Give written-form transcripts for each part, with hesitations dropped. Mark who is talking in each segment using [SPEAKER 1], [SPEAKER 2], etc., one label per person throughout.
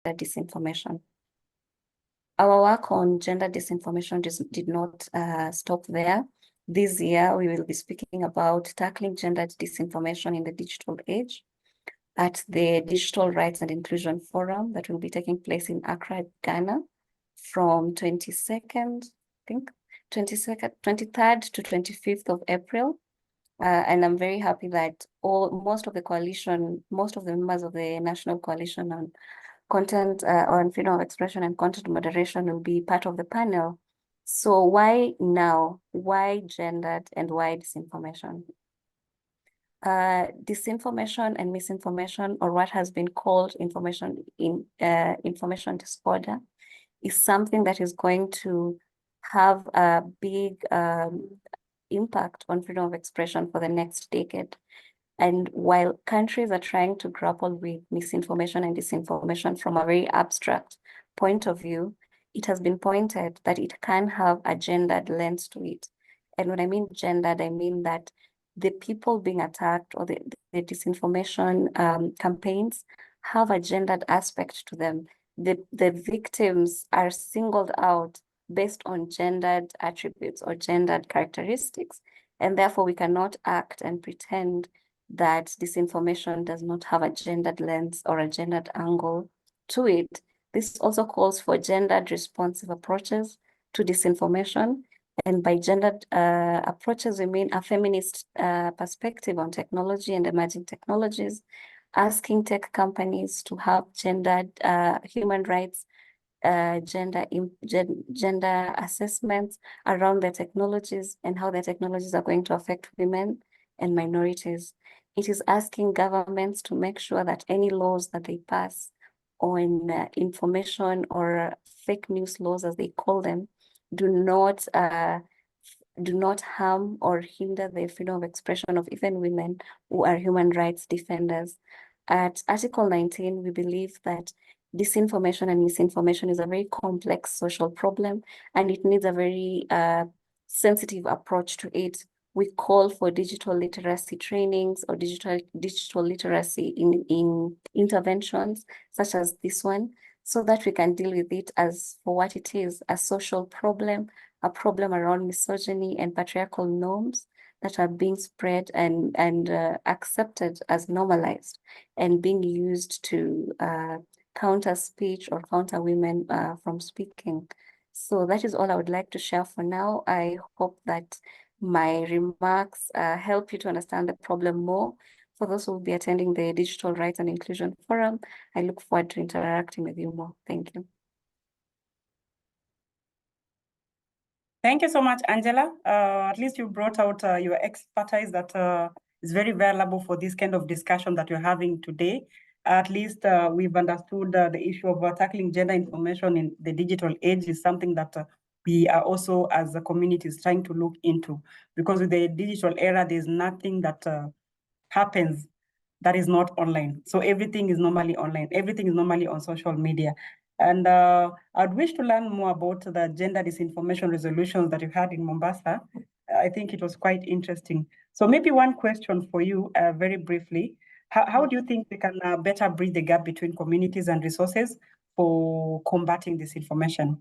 [SPEAKER 1] disinformation. Our work on gender disinformation did not stop there. This year, we will be speaking about tackling gender disinformation in the digital age at the Digital Rights and Inclusion Forum that will be taking place in Accra, Ghana from 23rd to 25th of April. And I'm very happy that most of the members of the National Coalition on Content on Freedom of Expression and Content Moderation will be part of the panel. So why now? Why gendered and why disinformation? Disinformation and misinformation, or what has been called information disorder, is something that is going to have a big impact on freedom of expression for the next decade. And while countries are trying to grapple with misinformation and disinformation from a very abstract point of view, it has been pointed that it can have a gendered lens to it. And when I mean gendered, I mean that the people being attacked or the disinformation campaigns have a gendered aspect to them. The victims are singled out based on gendered attributes or gendered characteristics. And therefore, we cannot act and pretend that disinformation does not have a gendered lens or a gendered angle to it. This also calls for gendered responsive approaches to disinformation. And by gendered approaches, we mean a feminist perspective on technology and emerging technologies, asking tech companies to have gendered human rights, gender assessments around the technologies and how the technologies are going to affect women and minorities. It is asking governments to make sure that any laws that they pass on information or fake news laws, as they call them, do not harm or hinder the freedom of expression of even women who are human rights defenders. At Article 19, we believe that disinformation and misinformation is a very complex social problem, and it needs a very sensitive approach to it. We call for digital literacy trainings or digital literacy in interventions such as this one, so that we can deal with it as for what it is, a social problem, a problem around misogyny and patriarchal norms that are being spread and accepted as normalized and being used to counter speech or counter women from speaking. So that is all I would like to share for now. I hope that my remarks help you to understand the problem more. For those who will be attending the Digital Rights and Inclusion Forum, I look forward to interacting with you more. Thank you.
[SPEAKER 2] Thank you so much, Angela. At least you brought out your expertise that is very valuable for this kind of discussion that you're having today. At least we've understood the issue of tackling gender information in the digital age is something that we are also, as a community, is trying to look into. Because with the digital era, there's nothing that happens that is not online. So everything is normally online. Everything is normally on social media. And I'd wish to learn more about the gender disinformation resolutions that you had in Mombasa. I think it was quite interesting. So maybe one question for you very briefly. How do you think we can better bridge the gap between communities and resources for combating disinformation?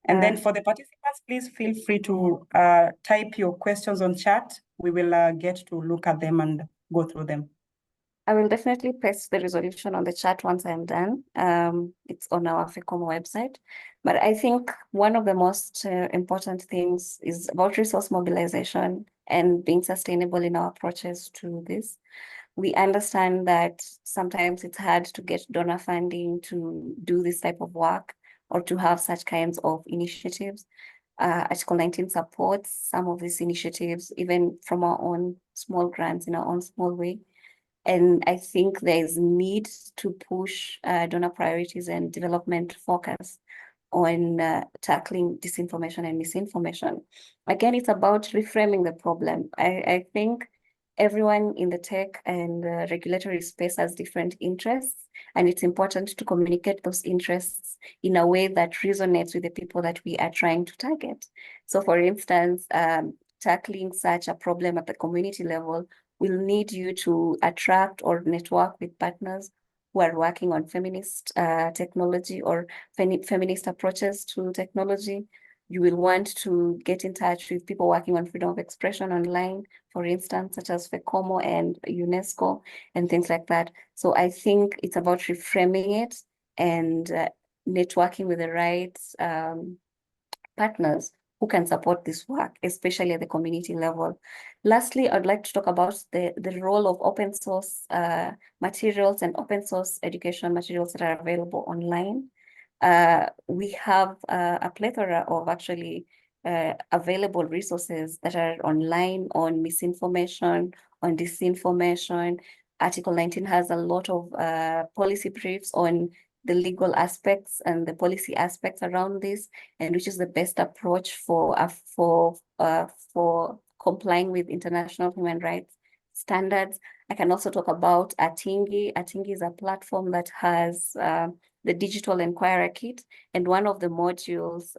[SPEAKER 2] And then for the participants, please feel free to type your questions on chat. We will get to look at them and go through them.
[SPEAKER 1] I will definitely paste the resolution on the chat once I'm done. It's on our FECOM website. But I think one of the most important things is about resource mobilization and being sustainable in our approaches to this. We understand that sometimes it's hard to get donor funding to do this type of work or to have such kinds of initiatives. Article 19 supports some of these initiatives, even from our own small grants in our own small way. And I think there is need to push donor priorities and development focus on tackling disinformation and misinformation. Again, it's about reframing the problem. I think everyone in the tech and regulatory space has different interests, and it's important to communicate those interests in a way that resonates with the people that we are trying to target. So for instance, tackling such a problem at the community level will need you to attract or network with partners who are working on feminist technology or feminist approaches to technology. You will want to get in touch with people working on freedom of expression online, for instance, such as FECOMO and UNESCO and things like that. So I think it's about reframing it and networking with the right partners who can support this work, especially at the community level. Lastly, I'd like to talk about the role of open source materials and open source education materials that are available online. We have a plethora of actually available resources that are online on misinformation, on disinformation. Article 19 has a lot of policy briefs on the legal aspects and the policy aspects around this, and which is the best approach for complying with international human rights standards. I can also talk about Atingi. Atingi is a platform that has the digital Enquirer kit, and one of the modules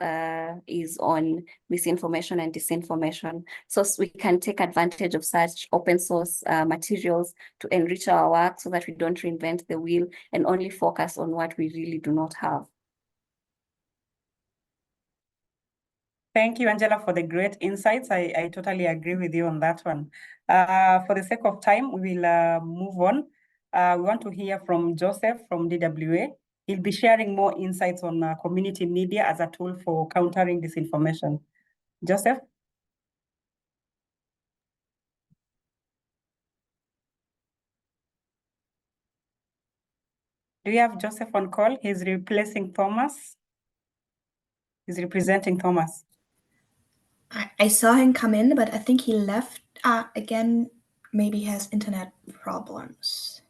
[SPEAKER 1] is on misinformation and disinformation. So we can take advantage of such open source materials to enrich our work so that we don't reinvent the wheel and only focus on what we really do not have.
[SPEAKER 2] Thank you, Angela, for the great insights. I totally agree with you on that one. For the sake of time, we will move on. We want to hear from Joseph from DWA. He'll be sharing more insights on community media as a tool for countering disinformation. Joseph? Do you have Joseph on call? He's replacing Thomas. He's representing Thomas.
[SPEAKER 3] I saw him come in, but I think he left again. Maybe he has internet problems.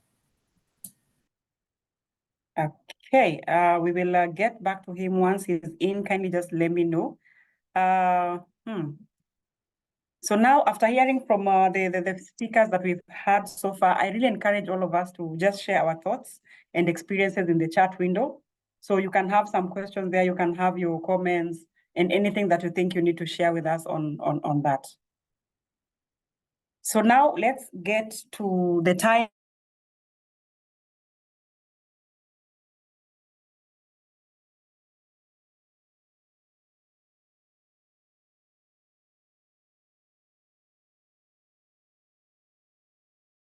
[SPEAKER 2] Okay, we will get back to him once he's in. Kindly just let me know. So now, after hearing from the speakers that we've had so far, I really encourage all of us to just share our thoughts and experiences in the chat window. So you can have some questions there, you can have your comments, and anything that you think you need to share with us on that. So now let's get to the time.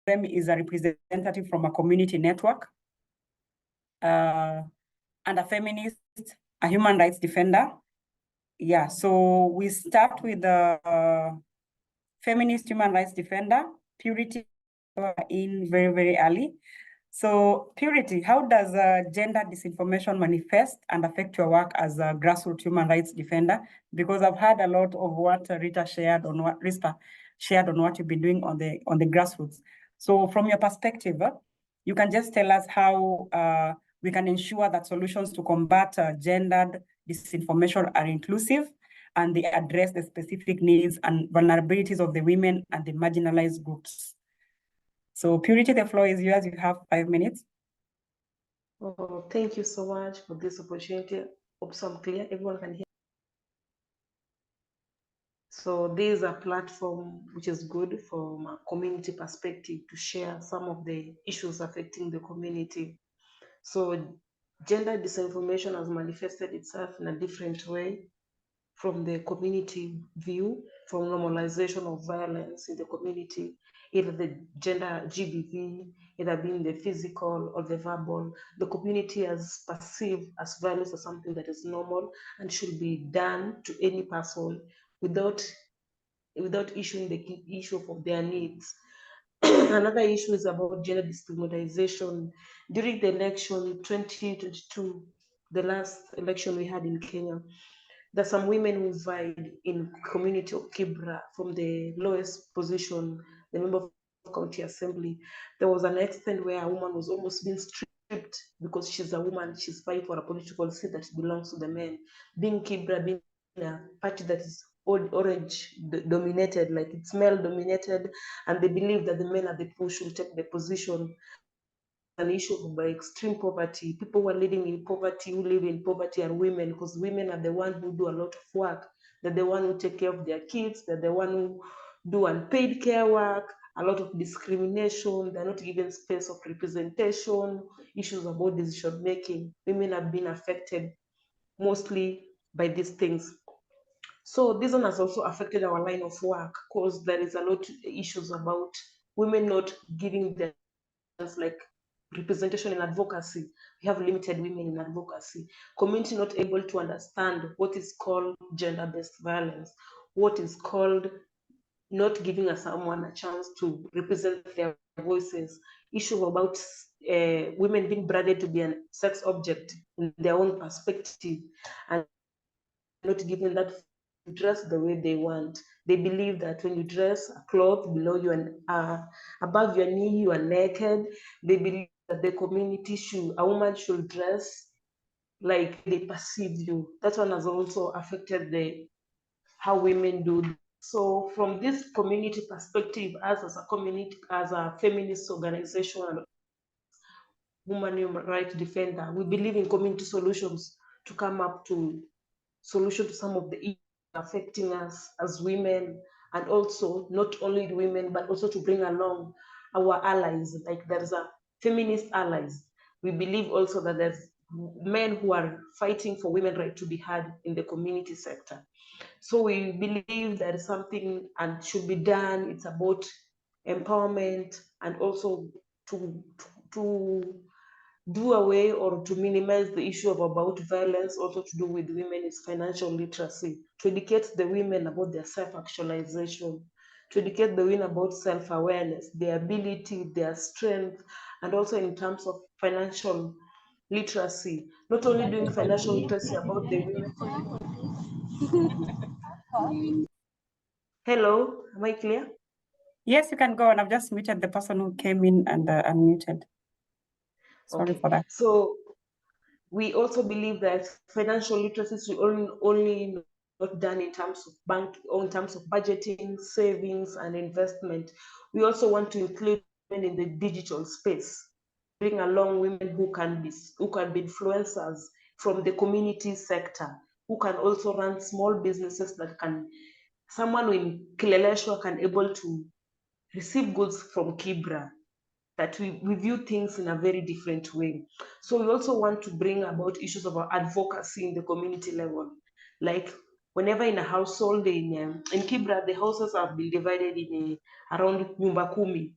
[SPEAKER 2] Them is a representative from a community network, and a feminist, a human rights defender. Yeah, so we start with the feminist human rights defender, Purity, in very, very early. So Purity, how does gender disinformation manifest and affect your work as a grassroots human rights defender? Because I've heard a lot of what Rita shared on what Risper shared on what you've been doing on the grassroots. So from your perspective, you can just tell us how we can ensure that solutions to combat gendered disinformation are inclusive and they address the specific needs and vulnerabilities of the women and the marginalized groups. So Purity, the floor is yours. You have 5 minutes.
[SPEAKER 4] Oh, thank you so much for this opportunity. Hope I'm clear. Everyone can hear. So this is a platform which is good from a community perspective to share some of the issues affecting the community. So gender disinformation has manifested itself in a different way from the community view, from normalization of violence in the community, either the gender GBV, either being the physical or the verbal. The community has perceived as violence as something that is normal and should be done to any person without issuing the issue of their needs. Another issue is about gender stigmatization. During the election 2022, the last election we had in Kenya, there's some women who vied in community of Kibra from the lowest position, the member of county assembly. There was an extent where a woman was almost being stripped because she's a woman, she's fighting for a political seat that belongs to the men. Being Kibra, being a party that is orange dominated, like it's male dominated, and they believe that the men at the push will take the position. An issue by extreme poverty. People who are living in poverty, who live in poverty are women, because women are the ones who do a lot of work. They're the one who take care of their kids. They're the one who do unpaid care work. a lot of discrimination, they're not given space of representation, issues about decision making. Women have been affected mostly by these things. So this one has also affected our line of work because there is a lot of issues about women not giving their like representation in advocacy. We have limited women in advocacy. Community not able to understand what is called gender-based violence, what is called not giving someone a chance to represent their voices, issue about women being branded to be a sex object in their own perspective, and not given that to dress the way they want. They believe that when you dress a cloth below you and above your knee, you are naked. They believe that the community should, a woman should dress like they perceive you. That one has also affected how women do. So from this community perspective, as a community, as a feminist organization and woman human rights defender, we believe in community solutions to come up to solution to some of the issues affecting us as women, and also not only women, but also to bring along our allies. Like there's a feminist allies. We believe also that there's men who are fighting for women's right to be heard in the community sector. So we believe there is something and should be done. It's about empowerment and also to do away or to minimize the issue of about violence. Also to do with women is financial literacy, to educate the women about their self-actualization, to educate the women about self-awareness, their ability, their strength, and also in terms of financial literacy, not only doing financial literacy about the women. Hello, am I clear?
[SPEAKER 2] Yes, you can go on. I've just muted the person who came in and unmuted. Sorry for that.
[SPEAKER 4] So we also believe that financial literacy is only not done in terms of bank or in terms of budgeting, savings, and investment. We also want to include women in the digital space, bring along women who can be influencers from the community sector, who can also run small businesses that can, someone in Kileleshwa can able to receive goods from Kibra, that we view things in a very different way. So we also want to bring about issues of our advocacy in the community level. Like whenever in a household in Kibra, the houses have been divided in around nyumba kumi,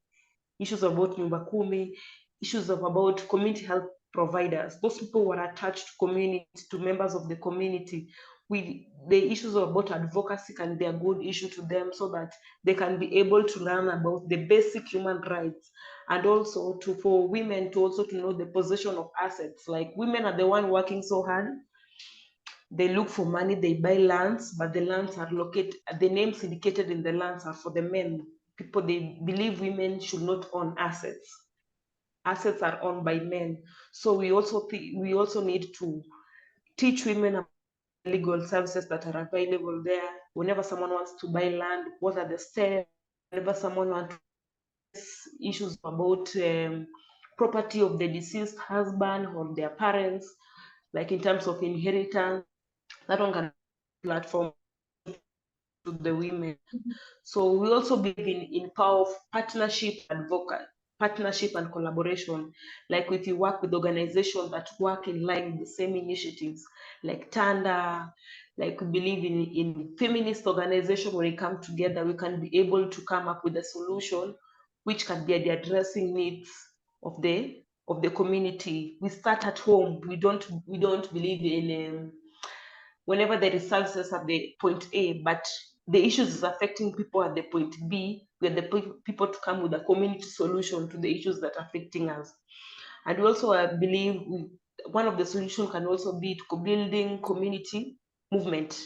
[SPEAKER 4] issues about nyumba kumi, issues of about community health providers. Those people were attached to community, to members of the community. The issues about advocacy can be a good issue to them so that they can be able to learn about the basic human rights, and also for women to also to know the possession of assets. Like women are the one working so hard, they look for money, they buy lands, but the lands are located, the names indicated in the lands are for the men. People, they believe women should not own assets. Assets are owned by men. So we also need to teach women legal services that are available there. Whenever someone wants to buy land, what are the steps? Whenever someone wants issues about property of the deceased husband or their parents, like in terms of inheritance, that one can be a platform to the women. So we also believe in power of partnership and collaboration. Like if you work with organizations that work in line with the same initiatives, like Tanda, like we believe in feminist organization, when we come together, we can be able to come up with a solution which can be addressing needs of the community. We start at home. We don't believe in whenever there is services at the point A, but the issues is affecting people at the point B, we are the people to come with a community solution to the issues that are affecting us. And we also believe one of the solutions can also be to building community movement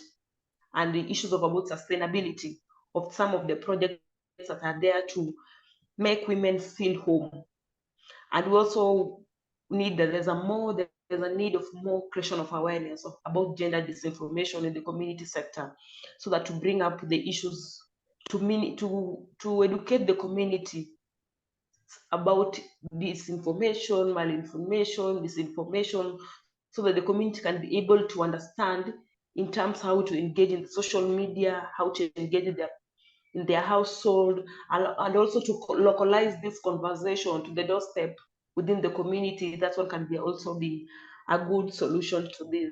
[SPEAKER 4] and the issues of about sustainability of some of the projects that are there to make women feel home. And we also need that there's a need of more creation of awareness about gender disinformation in the community sector, so that to bring up the issues to educate the community about disinformation, malinformation, disinformation, so that the community can be able to understand in terms how to engage in social media, how to engage in their household, and also to localize this conversation to the doorstep within the community. That one can also be a good solution to this.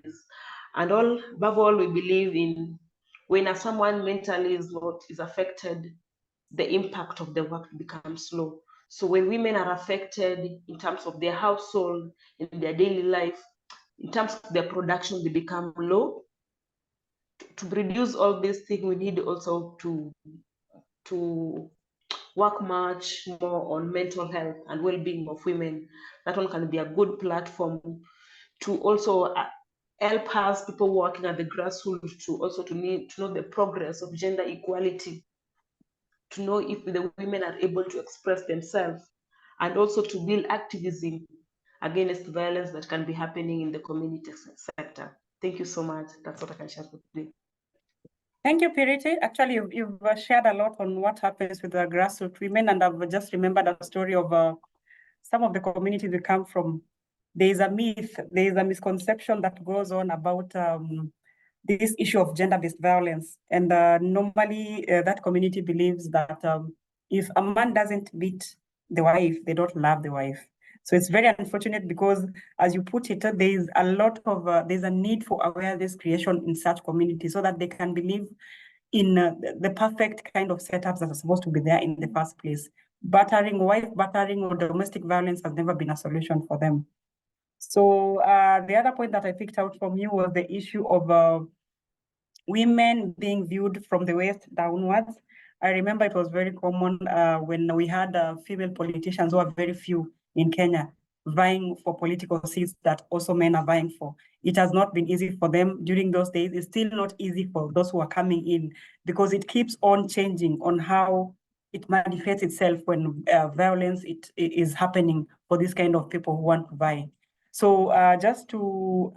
[SPEAKER 4] And above all, we believe in when someone mentally is affected, the impact of the work becomes low. So when women are affected in terms of their household, in their daily life, in terms of their production, they become low. To reduce all these things, we need also to work much more on mental health and well-being of women. That one can be a good platform to also help us, people working at the grassroots, to also to know the progress of gender equality, to know if the women are able to express themselves, and also to build activism against violence that can be happening in the community sector. Thank you so much. That's what I can share for today.
[SPEAKER 2] Thank you, Purity. Actually, you've shared a lot on what happens with the grassroots women, and I've just remembered a story of some of the communities we come from. There is a myth, there is a misconception that goes on about this issue of gender-based violence. And normally that community believes that if a man doesn't beat the wife, they don't love the wife. So it's very unfortunate because, as you put it, there is a lot of, there's a need for awareness creation in such communities so that they can believe in the perfect kind of setups that are supposed to be there in the first place. Battering, wife battering or domestic violence has never been a solution for them. So the other point that I picked out from you was the issue of women being viewed from the waist downwards. I remember it was very common when we had female politicians who are very few in Kenya vying for political seats that also men are vying for. It has not been easy for them during those days. It's still not easy for those who are coming in because it keeps on changing on how it manifests itself when violence is happening for this kind of people who want to vie. So just to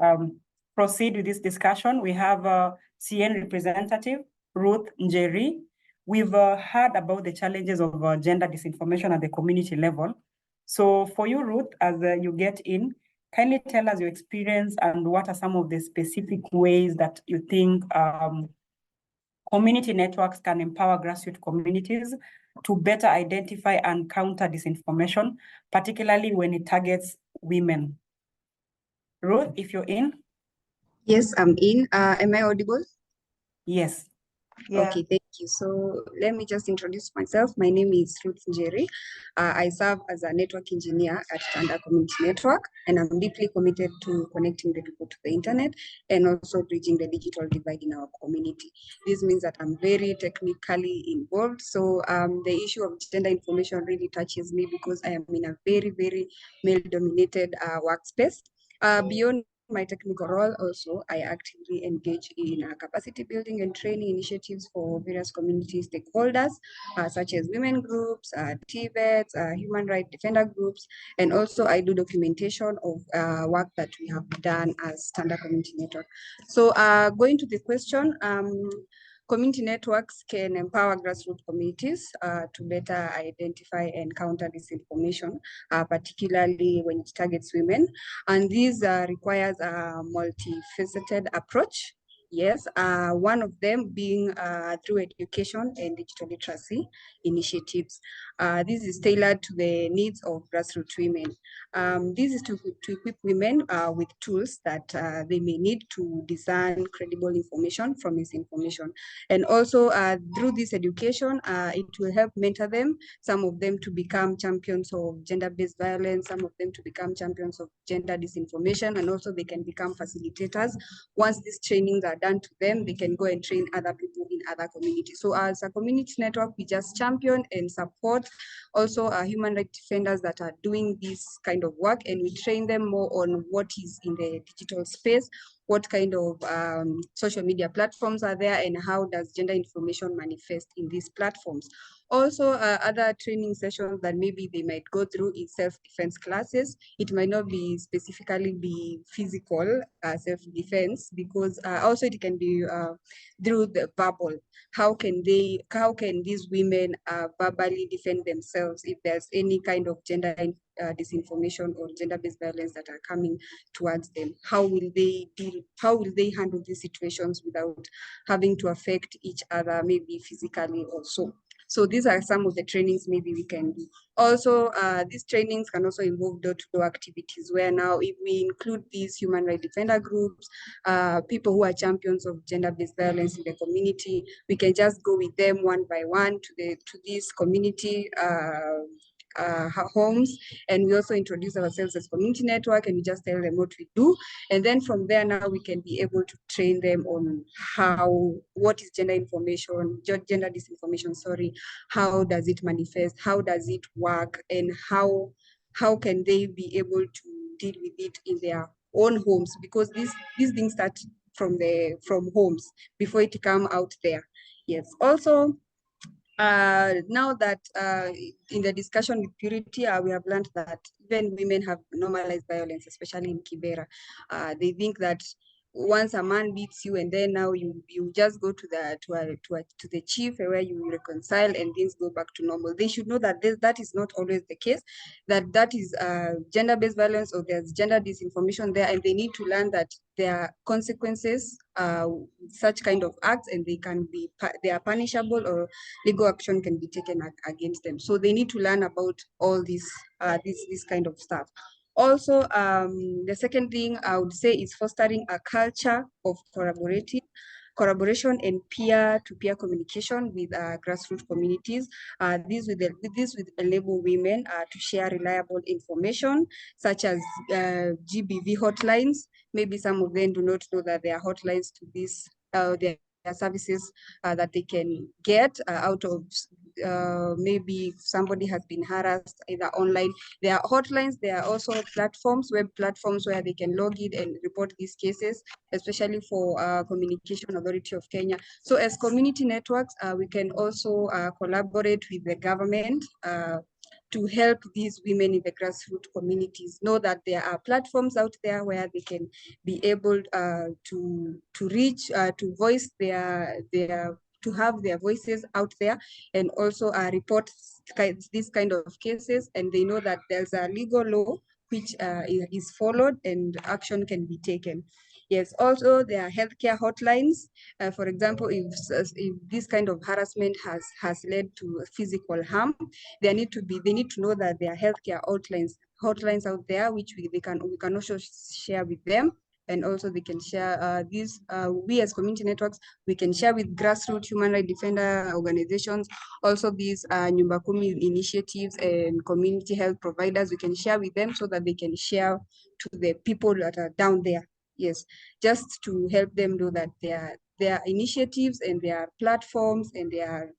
[SPEAKER 2] proceed with this discussion, we have CN representative, Ruth Njeri. We've heard about the challenges of gender disinformation at the community level. So for you, Ruth, as you get in, kindly tell us your experience and what are some of the specific ways that you think community networks can empower grassroots communities to better identify and counter disinformation, particularly when it targets women. Ruth, if you're in.
[SPEAKER 5] Yes, I'm in. Am I audible?
[SPEAKER 2] Yes.
[SPEAKER 4] Yeah.
[SPEAKER 5] Okay, thank you. So let me just introduce myself. My name is Ruth Njeri. I serve as a network engineer at Tanda Community Network, and I'm deeply committed to connecting the people to the internet and also bridging the digital divide in our community. This means that I'm very technically involved. So the issue of gender information really touches me because I am in a very, very male-dominated workspace. Beyond my technical role, also, I actively engage in capacity building and training initiatives for various community stakeholders, such as women groups, TVETs, human rights defender groups, and also I do documentation of work that we have done as Tanda Community Network. So going to the question, community networks can empower grassroots communities to better identify and counter disinformation, particularly when it targets women. And this requires a multifaceted approach. Yes, one of them being through education and digital literacy initiatives. This is tailored to the needs of grassroots women. This is to equip women with tools that they may need to discern credible information from misinformation. And also through this education, it will help mentor them, some of them to become champions of gender-based violence, some of them to become champions of gender disinformation, and also they can become facilitators. Once these trainings are done to them, they can go and train other people in other communities. So as a community network, we just champion and support also human rights defenders that are doing this kind of work, and we train them more on what is in the digital space, what kind of social media platforms are there, and how does gender information manifest in these platforms. Also, other training sessions that maybe they might go through is self-defense classes. It might not be specifically be physical self-defense, because also it can be through the verbal. How can these women verbally defend themselves if there's any kind of gender disinformation or gender-based violence that are coming towards them? How will they deal will they handle these situations without having to affect each other, maybe physically also. So these are some of the trainings maybe we can do. Also, these trainings can also involve door-to-door activities, where now if we include these human rights defender groups, people who are champions of gender-based violence in the community, we can just go with them one by one to these community homes, and we also introduce ourselves as community network, and we just tell them what we do, and then from there now we can be able to train them on what is gender disinformation, sorry, how does it manifest, how does it work, and how can they be able to deal with it in their own homes, because these things start from homes before it come out there. Yes. Also, now that in the discussion with Purity, we have learned that even women have normalized violence, especially in Kibera. They think that once a man beats you, and then now you just go to the chief where you reconcile and things go back to normal. They should know that that is not always the case, that is gender-based violence, or there's gender disinformation there, and they need to learn that there are consequences such kind of acts, and they are punishable, or legal action can be taken against them. So they need to learn about all this kind of stuff. Also, the second thing I would say is fostering a culture of collaboration and peer-to-peer communication with grassroots communities. This will enable women to share reliable information, such as GBV hotlines. Maybe some of them do not know that there are hotlines to this. There are services that they can get out of maybe somebody has been harassed either online. There are hotlines. There are also web platforms where they can log in and report these cases, especially for Communication Authority of Kenya. So as community networks, we can also collaborate with the government to help these women in the grassroots communities know that there are platforms out there where they can be able to reach, to voice to have their voices out there, and also report these kind of cases, and they know that there's a legal law which is followed and action can be taken. Yes, also there are healthcare hotlines. For example, if this kind of harassment has led to physical harm, they need to know that there are healthcare hotlines out there, which we can also share with them. And also they can share we as community networks, we can share with grassroots human rights defender organizations, also these Nyumba Kumi initiatives and community health providers. We can share with them so that they can share to the people that are down there. Yes, just to help them know that there are initiatives and there are platforms and there are,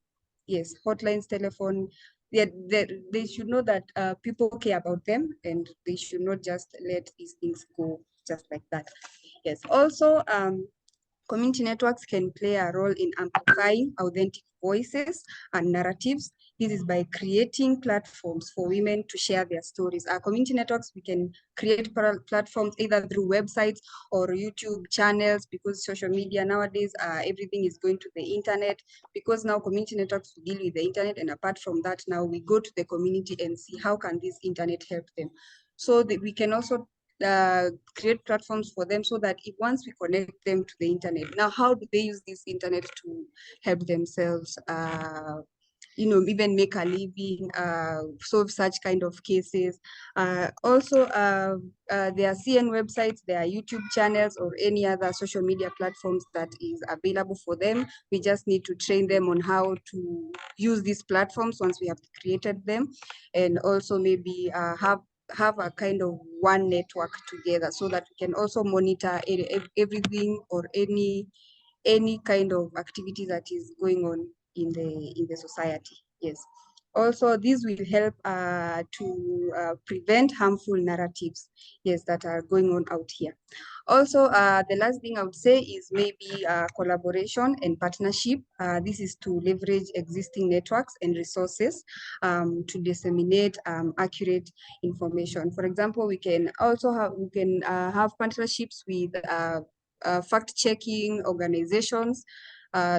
[SPEAKER 5] yes, hotlines, telephone. They should know that people care about them, and they should not just let these things go just like that. Yes, also community networks can play a role in amplifying authentic voices and narratives. This is by creating platforms for women to share their stories. Our community networks, we can create platforms either through websites or YouTube channels, because social media nowadays, everything is going to the internet, because now community networks deal with the internet, and apart from that, now we go to the community and see how can this internet help them. So that we can also create platforms for them, so that once we connect them to the internet, now how do they use this internet to help themselves, even make a living, solve such kind of cases. Also, there are CN websites, there are YouTube channels, or any other social media platforms that is available for them. We just need to train them on how to use these platforms once we have created them, and also maybe have a kind of one network together, so that we can also monitor everything or any kind of activity that is going on in the society. Yes. Also, this will help to prevent harmful narratives, yes, that are going on out here. Also, the last thing I would say is maybe collaboration and partnership. This is to leverage existing networks and resources to disseminate accurate information. For example, we can also have partnerships with fact-checking organizations,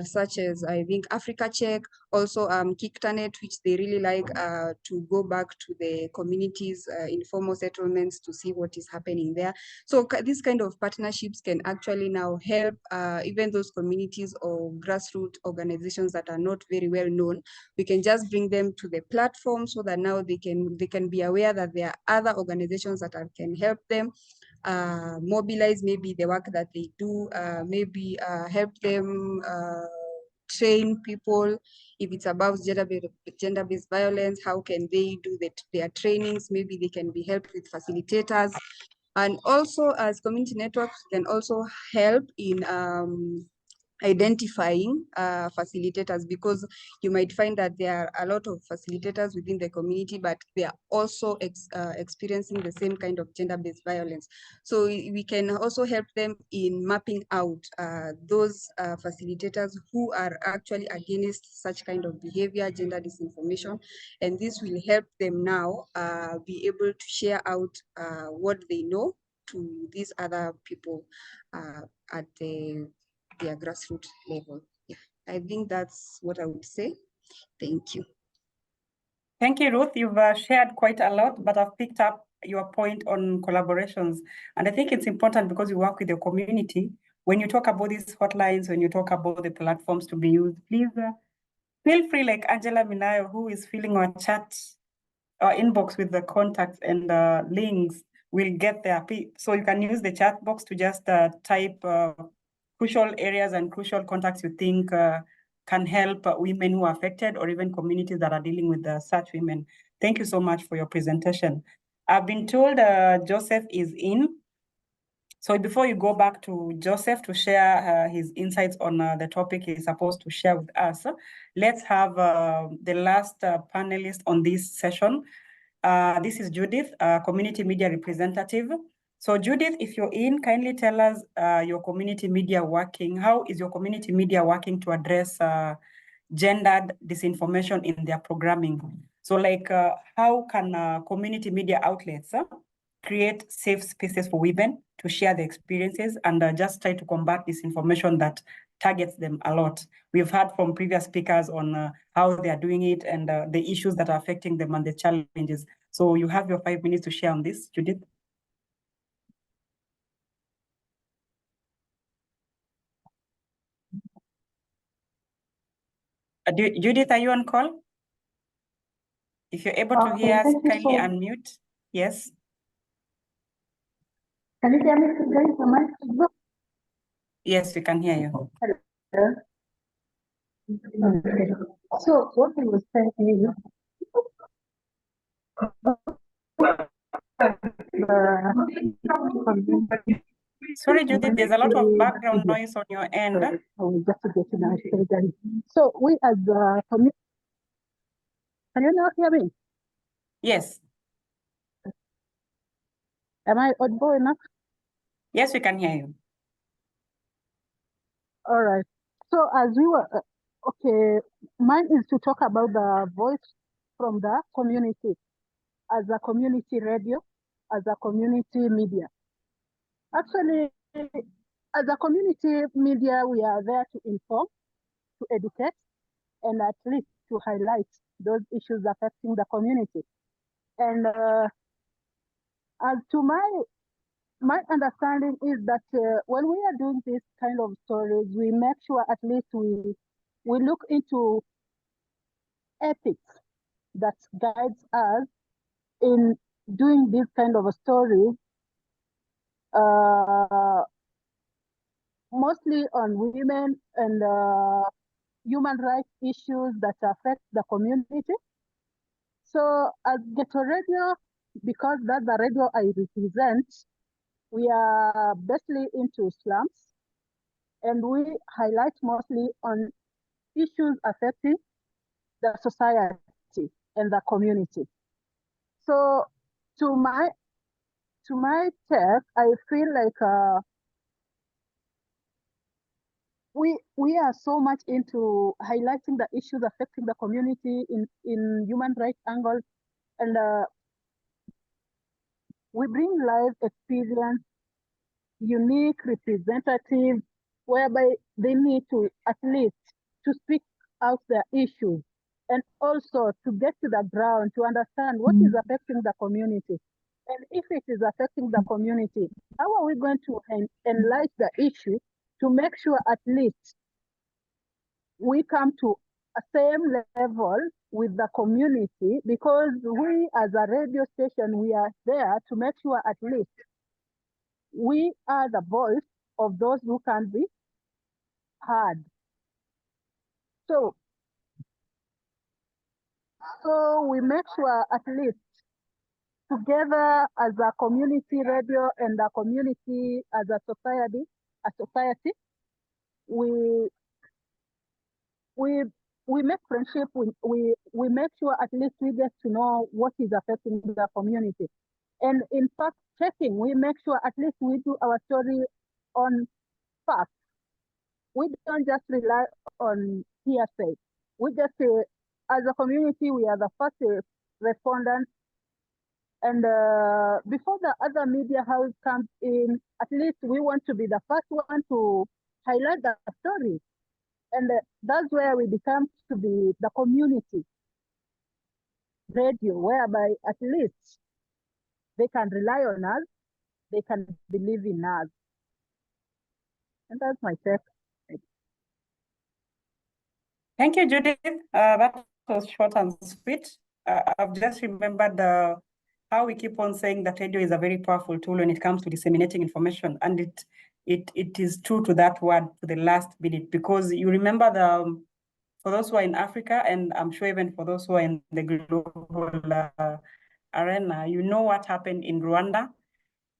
[SPEAKER 5] such as I think Africa Check, also Kiktanet, which they really like to go back to the communities, informal settlements to see what is happening there. So this kind of partnerships can actually now help even those communities or grassroots organizations that are not very well known. We can just bring them to the platform so that now they can be aware that there are other organizations that can help them mobilize maybe the work that they do, maybe help them train people. If it's about gender-based violence, how can they do their trainings? Maybe they can be helped with facilitators. And also as community networks can also help in identifying facilitators, because you might find that there are a lot of facilitators within the community, but they are also experiencing the same kind of gender-based violence. So we can also help them in mapping out those facilitators who are actually against such kind of behavior, gender disinformation, and this will help them now be able to share out what they know to these other people at their grassroots level. Yeah, I think that's what I would say. Thank you.
[SPEAKER 2] Thank you, Ruth. You've shared quite a lot, but I've picked up your point on collaborations. And I think it's important because you work with the community. When you talk about these hotlines, when you talk about the platforms to be used, please feel free, like Angela Minayo, who is filling our chat, our inbox with the contacts and links, will get there. So you can use the chat box to just type crucial areas and crucial contacts you think can help women who are affected, or even communities that are dealing with such women. Thank you so much for your presentation. I've been told Joseph is in. So before you go back to Joseph to share his insights on the topic he's supposed to share with us, let's have the last panelist on this session. This is Judith, community media representative. So Judith, if you're in, kindly tell us your community media working. How is your community media working to address gendered disinformation in their programming? So like how can community media outlets create safe spaces for women to share their experiences and just try to combat disinformation that targets them a lot? We've heard from previous speakers on how they are doing it and the issues that are affecting them and the challenges. So you have your 5 minutes to share on this, Judith. Judith, are you on call? If you're able to hear us, kindly unmute. Yes.
[SPEAKER 6] Can you hear me?
[SPEAKER 2] Yes, we can hear you.
[SPEAKER 6] Hello. Okay. So what I was saying is,
[SPEAKER 2] sorry, Judith, there's a lot of background noise on your end.
[SPEAKER 6] So we as a community, can you now hear me?
[SPEAKER 2] Yes.
[SPEAKER 6] Am I audible enough?
[SPEAKER 2] Yes, we can hear you.
[SPEAKER 6] All right. So as we were, okay, mine is to talk about the voice from the community, as a community radio, as a community media. Actually, as a community media, we are there to inform, to educate, and at least to highlight those issues affecting the community. And as to my understanding is that when we are doing this kind of stories, we make sure at least we look into ethics that guides us in doing this kind of stories, mostly on women and human rights issues that affect the community. So as Ghetto Radio, because that's the radio I represent, we are basically into slums, and we highlight mostly on issues affecting the society and the community. So to my take, I feel like we are so much into highlighting the issues affecting the community in human rights angle, and we bring live experience, unique, representative, whereby they need to at least to speak out their issues and also to get to the ground to understand what is affecting the community. And if it is affecting the community, how are we going to enlarge the issue to make sure at least we come to a same level with the community, because we as a radio station, we are there to make sure at least we are the voice of those who can be heard. So we make sure at least together as a community radio and a community as a society, we make friendship, we make sure at least we get to know what is affecting the community. And in fact checking, we make sure at least we do our story on facts. We don't just rely on hearsay. We just say, as a community, we are the first respondents. And before the other media house comes in, at least we want to be the first one to highlight the story. And that's where we become to be the community radio, whereby at least they can rely on us, they can believe in us. And that's my take.
[SPEAKER 2] Thank you, Judith. That was short and sweet. I've just remembered how we keep on saying that radio is a very powerful tool when it comes to disseminating information. And it is true to that word to the last minute, because you remember for those who are in Africa, and I'm sure even for those who are in the global arena, you know what happened in Rwanda.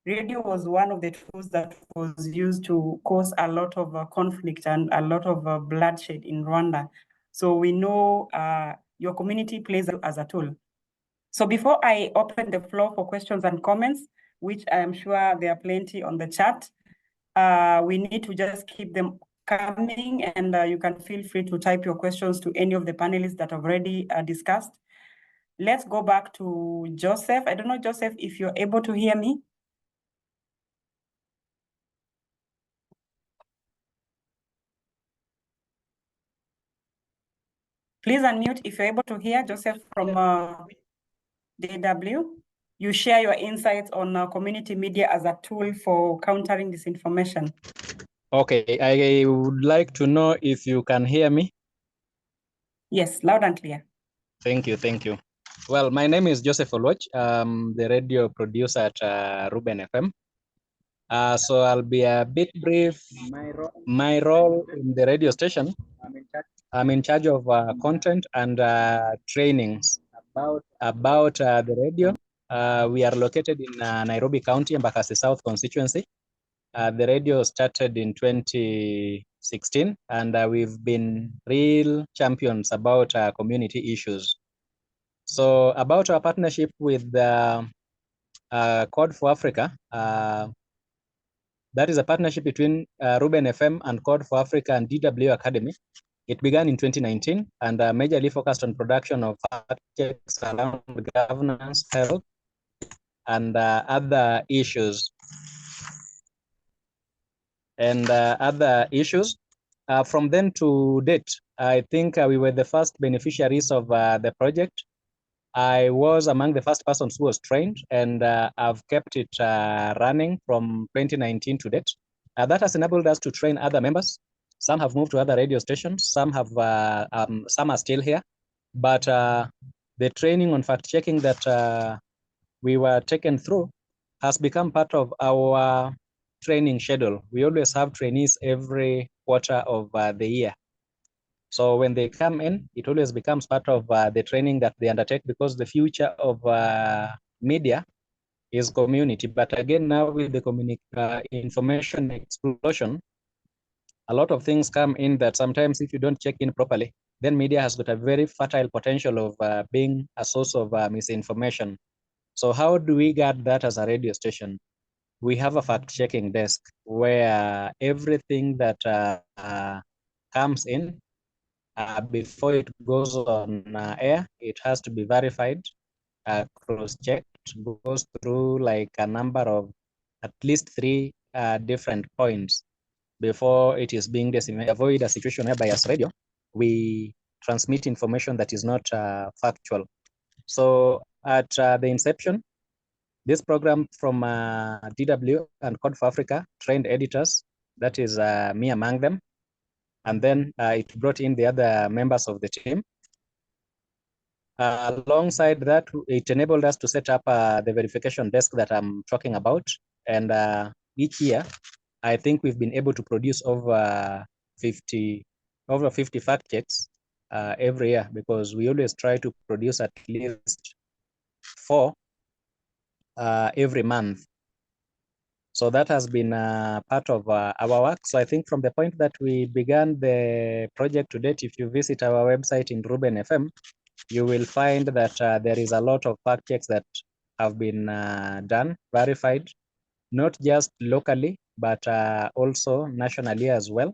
[SPEAKER 2] Radio was one of the tools that was used to cause a lot of conflict and a lot of bloodshed in Rwanda. So we know your community plays as a tool. So before I open the floor for questions and comments, which I am sure there are plenty on the chat, we need to just keep them coming, and you can feel free to type your questions to any of the panelists that have already discussed. Let's go back to Joseph. I don't know, Joseph, if you're able to hear me. Please unmute if you're able to hear. Joseph from DW. You share your insights on community media as a tool for countering disinformation.
[SPEAKER 7] Okay, I would like to know if you can hear me.
[SPEAKER 2] Yes, loud and clear.
[SPEAKER 7] Thank you, thank you. Well, my name is Joseph Oloch. I'm the radio producer at Ruben FM. So I'll be a bit brief. My role in the radio station, I'm in charge of content and trainings about the radio. We are located in Nairobi County, Embakasi South constituency. The radio started in 2016, and we've been real champions about community issues. So about our partnership with Code for Africa, that is a partnership between Ruben FM and Code for Africa and DW Akademie. It began in 2019 and majorly focused on production of fact checks around governance, health, and other issues. From then to date, I think we were the first beneficiaries of the project. I was among the first persons who was trained, and I've kept it running from 2019 to date. That has enabled us to train other members. Some have moved to other radio stations. Some have, some are still here. But the training on fact checking that we were taken through has become part of our training schedule. We always have trainees every quarter of the year. So when they come in, it always becomes part of the training that they undertake, because the future of media is community. But again, now with the information explosion, a lot of things come in that sometimes if you don't check in properly, then media has got a very fertile potential of being a source of misinformation. So how do we guard that as a radio station? We have a fact-checking desk where everything that comes in before it goes on air, it has to be verified, cross-checked, goes through like a number of at least 3 different points. before it is being disseminated. Avoid a situation whereby as radio, we transmit information that is not factual. So at the inception, this program from DW and Code for Africa trained editors, that is me among them. And then it brought in the other members of the team. Alongside that, it enabled us to set up the verification desk that I'm talking about. And each year, I think we've been able to produce over 50 fact checks every year, because we always try to produce at least 4 every month. So that has been part of our work. So I think from the point that we began the project to date, if you visit our website in Ruben FM, you will find that there is a lot of fact checks that have been done, verified, not just locally, but also nationally as well.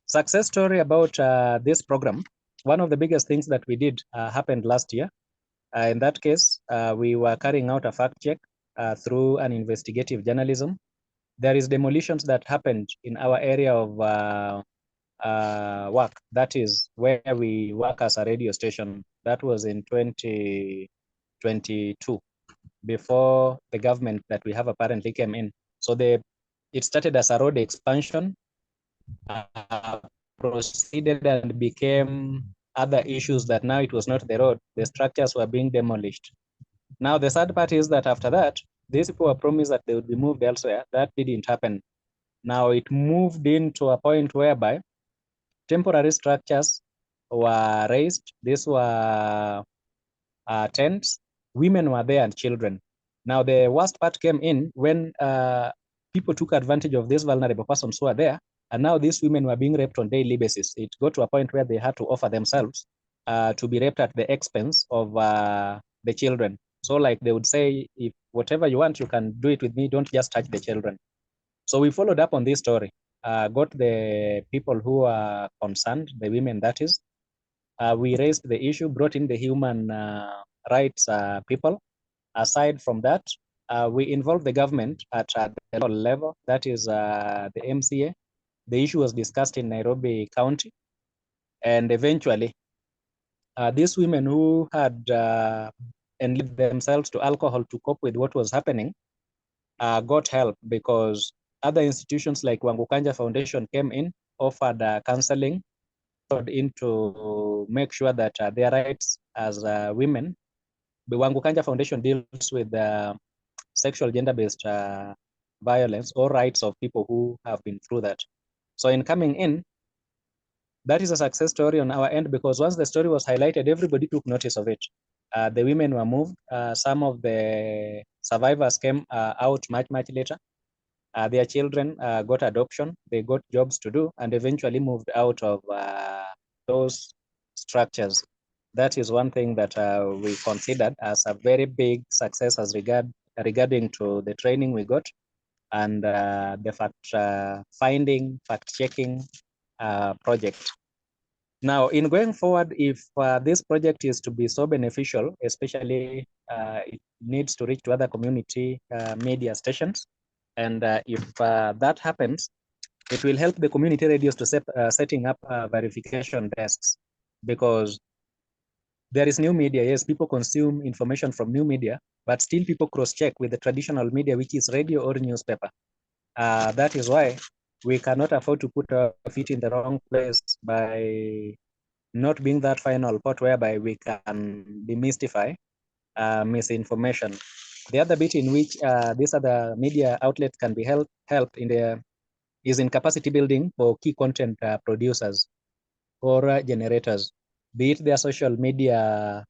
[SPEAKER 7] Success story about this program. One of the biggest things that we did happened last year. In that case, we were carrying out a fact check through an investigative journalism. There is demolitions that happened in our area of work. That is where we work as a radio station. That was in 2022, before the government that we have apparently came in. So it started as a road expansion, proceeded and became other issues that now it was not the road, the structures were being demolished. Now, the sad part is that after that, these people were promised that they would be moved elsewhere. That didn't happen. Now it moved into a point whereby temporary structures were raised. These were tents. Women were there and children. Now the worst part came in when people took advantage of these vulnerable persons who are there, and now these women were being raped on a daily basis. It got to a point where they had to offer themselves to be raped at the expense of the children. So like they would say, if whatever you want, you can do it with me, don't just touch the children. So we followed up on this story, got the people who are concerned, the women that is. We raised the issue, brought in the human rights people. Aside from that, we involved the government at the local level, that is the MCA. The issue was discussed in Nairobi County. And eventually, these women who had enlisted themselves to alcohol to cope with what was happening got help, because other institutions like Wangukanja Foundation came in, offered counseling in to make sure that their rights as women. The Wangukanja Foundation deals with sexual gender-based violence or rights of people who have been through that. So in coming in, that is a success story on our end, because once the story was highlighted, everybody took notice of it. The women were moved. Some of the survivors came out much later. Their children got adoption, they got jobs to do, and eventually moved out of those structures. That is one thing that we considered as a very big success as regarding to the training we got, and the fact-finding, fact-checking project. Now, in going forward, if this project is to be so beneficial, especially it needs to reach to other community media stations. And if that happens, it will help the community radios to setting up verification desks, because there is new media. Yes, people consume information from new media, but still people cross-check with the traditional media, which is radio or newspaper. That is why we cannot afford to put our feet in the wrong place by not being that final part whereby we can demystify misinformation. The other bit in which these other media outlets can be helped in is in capacity building for key content producers or generators, be it their social media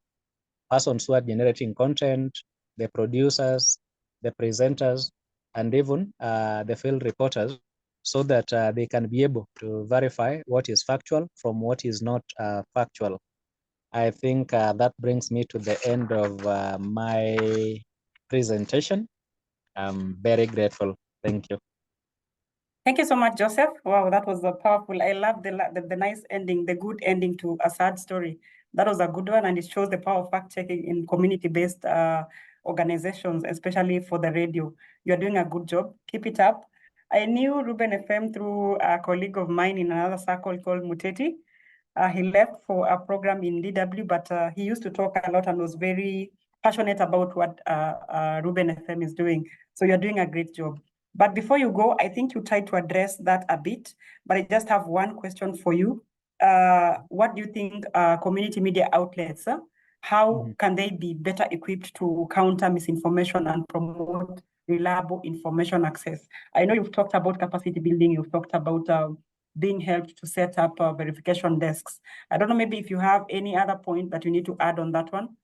[SPEAKER 7] persons who are generating content, the producers, the presenters, and even the field reporters, so that they can be able to verify what is factual from what is not factual. I think that brings me to the end of my presentation. I'm very grateful. Thank you.
[SPEAKER 2] Thank you so much, Joseph. Wow, that was powerful. I love the nice ending, the good ending to a sad story. That was a good one, and it shows the power of fact-checking in community-based organizations, especially for the radio. You're doing a good job. Keep it up. I knew Ruben FM through a colleague of mine in another circle called Muteti. He left for a program in DW, but he used to talk a lot and was very passionate about what Ruben FM is doing. So you're doing a great job. But before you go, I think you tried to address that a bit, but I just have one question for you. What do you think community media outlets, how can they be better equipped to counter misinformation and promote reliable information access? I know you've talked about capacity building, you've talked about being helped to set up verification desks. I don't know, maybe if you have any other point that you need to add on that one,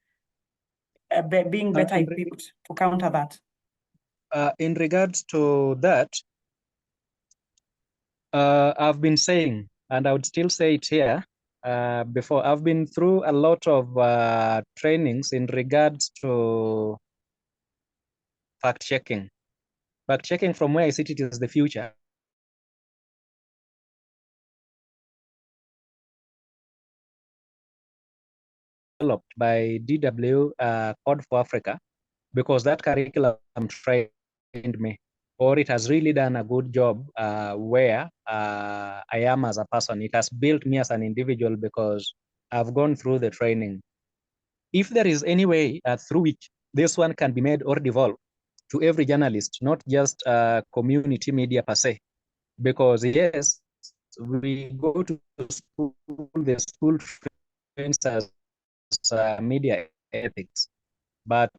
[SPEAKER 2] being better equipped to counter that.
[SPEAKER 7] In regards to that, I've been saying, and I would still say it here, before, I've been through a lot of trainings in regards to fact-checking. Fact-checking, from where I see it, is the future. Developed by DW Code for Africa, because that curriculum trained me, or it has really done a good job where I am as a person. It has built me as an individual because I've gone through the training. If there is any way through which this one can be made or devolved to every journalist, not just community media per se, because yes, we go to school, the school trains us media ethics, but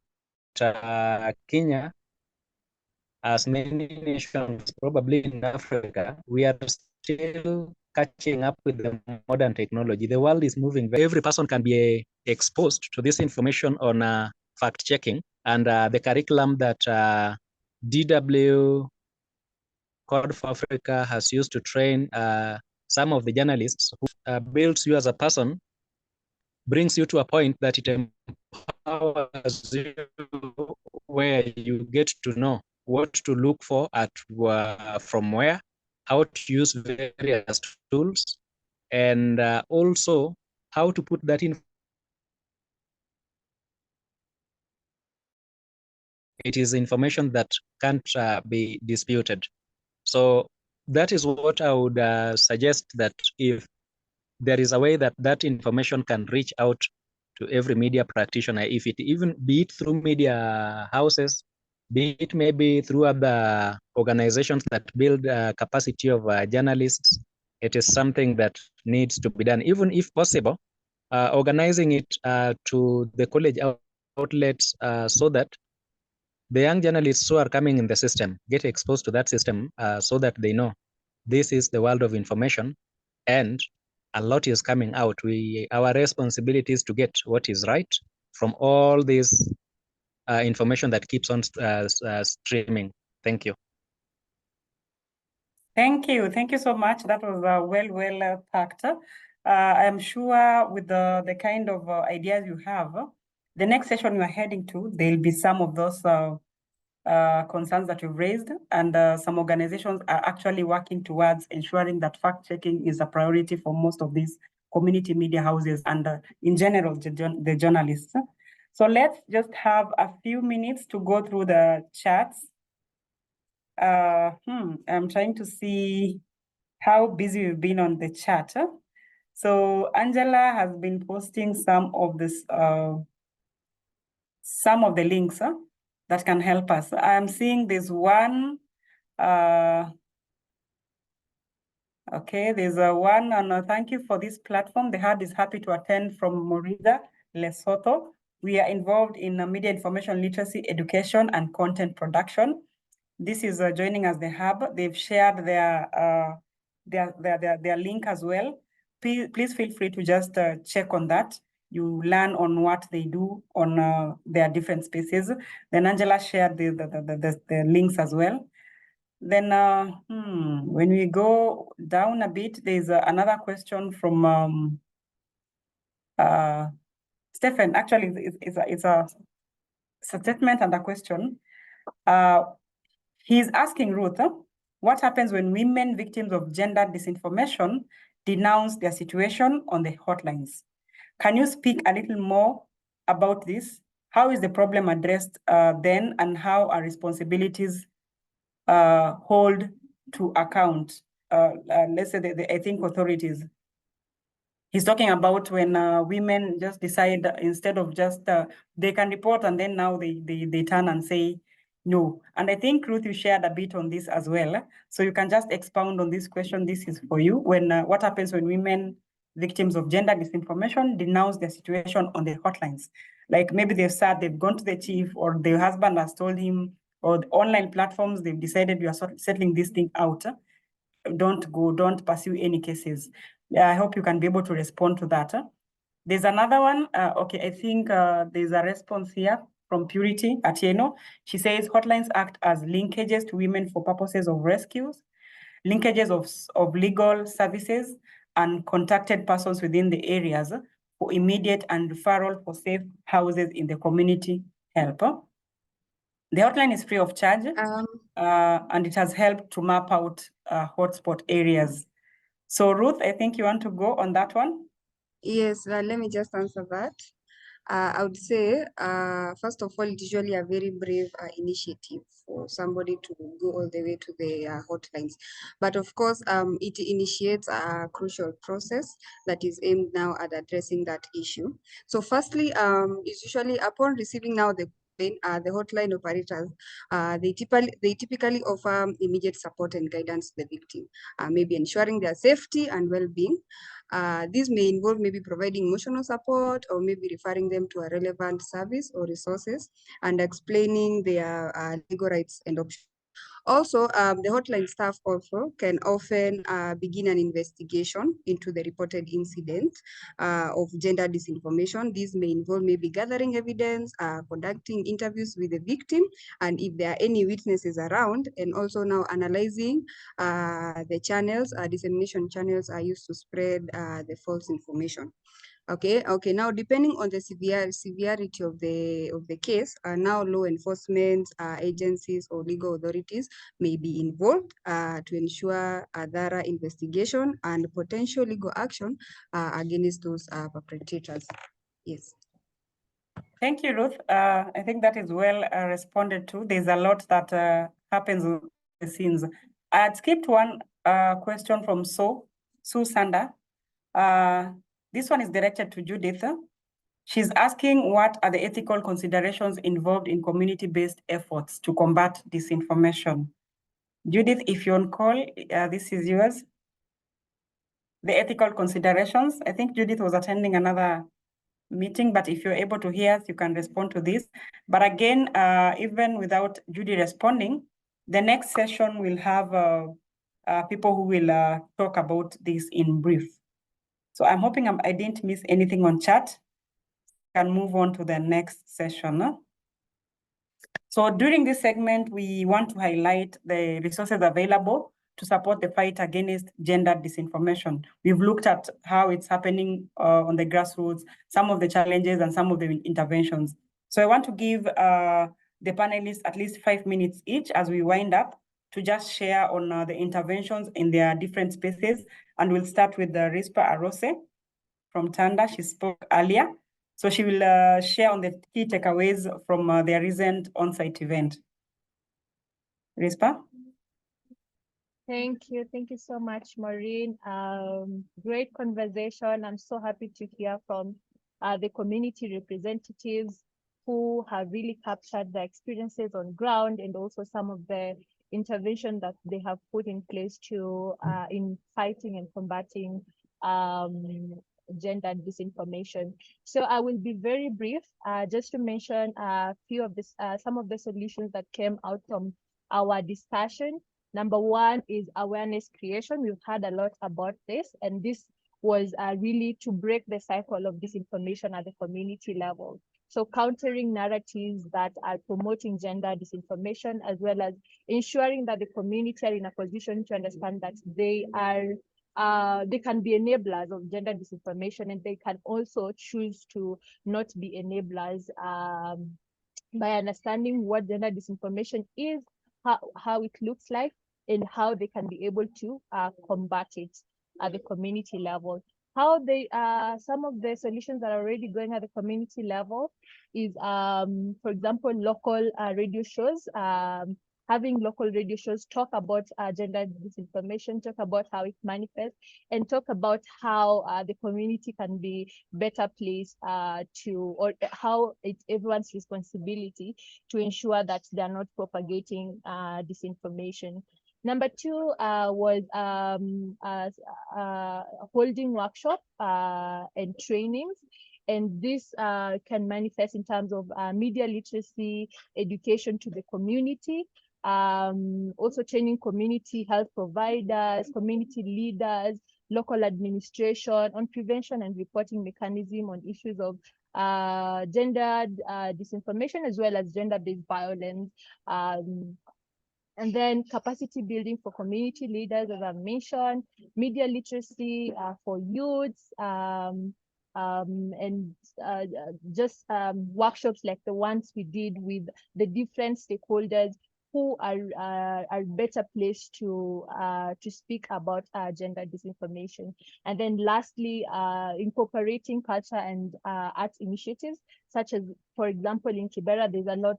[SPEAKER 7] Kenya, as many nations probably in Africa, we are still catching up with the modern technology. The world is moving. Every person can be exposed to this information on fact checking, and the curriculum that DW Code for Africa has used to train some of the journalists who builds you as a person, brings you to a point that it empowers you, where you get to know what to look for at from where, how to use various tools, and also how to put that in. It is information that can't be disputed. So that is what I would suggest, that if there is a way that that information can reach out to every media practitioner, if it even be it through media houses, be it maybe through other organizations that build capacity of journalists, it is something that needs to be done. Even if possible, organizing it to the college outlets so that the young journalists who are coming in the system get exposed to that system so that they know this is the world of information and a lot is coming out. Our responsibility is to get what is right from all this information that keeps on streaming. Thank you.
[SPEAKER 2] Thank you. Thank you so much. That was well packed. I'm sure with the kind of ideas you have, the next session you are heading to, there'll be some of those concerns that you've raised, and some organizations are actually working towards ensuring that fact-checking is a priority for most of these community media houses and in general, the journalists. So let's just have a few minutes to go through the chats. I'm trying to see how busy you've been on the chat. So Angela has been posting some of this, some of the links that can help us. I'm seeing there's one. Okay, there's one, and thank you for this platform. The Hub is happy to attend from Moriga, Lesotho. We are involved in media information literacy, education, and content production. This is joining us, the Hub. They've shared their link as well. Please feel free to just check on that. You learn on what they do on their different spaces. Then Angela shared the links as well. Then when we go down a bit, there's another question from Stephen. Actually, it's a statement and a question. He's asking Ruth, what happens when women victims of gender disinformation denounce their situation on the hotlines? Can you speak a little more about this? How is the problem addressed then, and how are responsibilities hold to account, let's say the I think authorities. He's talking about when women just decide instead of just, they can report and then now they turn and say no. And I think, Ruth, you shared a bit on this as well. So you can just expound on this question. This is for you. When what happens when women victims of gender disinformation denounce their situation on the hotlines? Like maybe they've said they've gone to the chief or their husband has told him, or the online platforms, they've decided you are settling this thing out. Don't pursue any cases. I hope you can be able to respond to that. There's another one. Okay, I think there's a response here from Purity Atieno. She says hotlines act as linkages to women for purposes of rescues, linkages of legal services, and contacted persons within the areas for immediate and referral for safe houses in the community help. The hotline is free of charge, and it has helped to map out hotspot areas. So Ruth, I think you want to go on that one?
[SPEAKER 5] Yes, let me just answer that. I would say, first of all, it's usually a very brave initiative for somebody to go all the way to the hotlines. But of course, it initiates a crucial process that is aimed now at addressing that issue. So firstly, it's usually upon receiving now the hotline operators, they typically offer immediate support and guidance to the victim, maybe ensuring their safety and well-being. This may involve maybe providing emotional support or maybe referring them to a relevant service or resources and explaining their legal rights and options. Also, the hotline staff also can often begin an investigation into the reported incident of gender disinformation. This may involve maybe gathering evidence, conducting interviews with the victim, and if there are any witnesses around, and also now analyzing the channels, dissemination channels are used to spread the false information. Okay. Now, depending on the severity of the case, now law enforcement agencies or legal authorities may be involved to ensure a thorough investigation and potential legal action against those perpetrators. Yes.
[SPEAKER 2] Thank you, Ruth. I think that is well responded to. There's a lot that happens behind the scenes. I had skipped one question from Sue Sander. This one is directed to Judith. She's asking, what are the ethical considerations involved in community-based efforts to combat disinformation? Judith, if you're on call, this is yours. The ethical considerations. I think Judith was attending another meeting, but if you're able to hear us, you can respond to this. But again, even without Judy responding, the next session will have people who will talk about this in brief. So I'm hoping I didn't miss anything on chat. Can move on to the next session. So during this segment, we want to highlight the resources available to support the fight against gender disinformation. We've looked at how it's happening on the grassroots, some of the challenges and some of the interventions. So I want to give the panelists at least 5 minutes each as we wind up to just share on the interventions in their different spaces. And we'll start with Risper Arose from Tanda. She spoke earlier. So she will share on the key takeaways from their recent on-site event. Risper?
[SPEAKER 8] Thank you so much, Maureen. Great conversation. I'm so happy to hear from the community representatives who have really captured the experiences on ground and also some of the intervention that they have put in place to in fighting and combating gender disinformation. So I will be very brief, just to mention a few of this, some of the solutions that came out from our discussion. Number one is awareness creation. We've heard a lot about this, and this was really to break the cycle of disinformation at the community level. So countering narratives that are promoting gender disinformation, as well as ensuring that the community are in a position to understand that they can be enablers of gender disinformation, and they can also choose to not be enablers by understanding what gender disinformation is, how it looks like, and how they can be able to combat it at the community level. How they some of the solutions that are already going at the community level is, for example, local radio shows having local radio shows talk about gender disinformation, talk about how it manifests, and talk about how the community can be better placed or how it's everyone's responsibility to ensure that they're not propagating disinformation. Number two was holding workshop and trainings. And this can manifest in terms of media literacy, education to the community, also training community health providers, community leaders, local administration on prevention and reporting mechanism on issues of gender disinformation as well as gender-based violence. And then capacity building for community leaders, as I mentioned, media literacy for youths, and just workshops like the ones we did with the different stakeholders who are better placed to speak about gender disinformation. And then lastly, incorporating culture and arts initiatives, such as, for example, in Kibera, there's a lot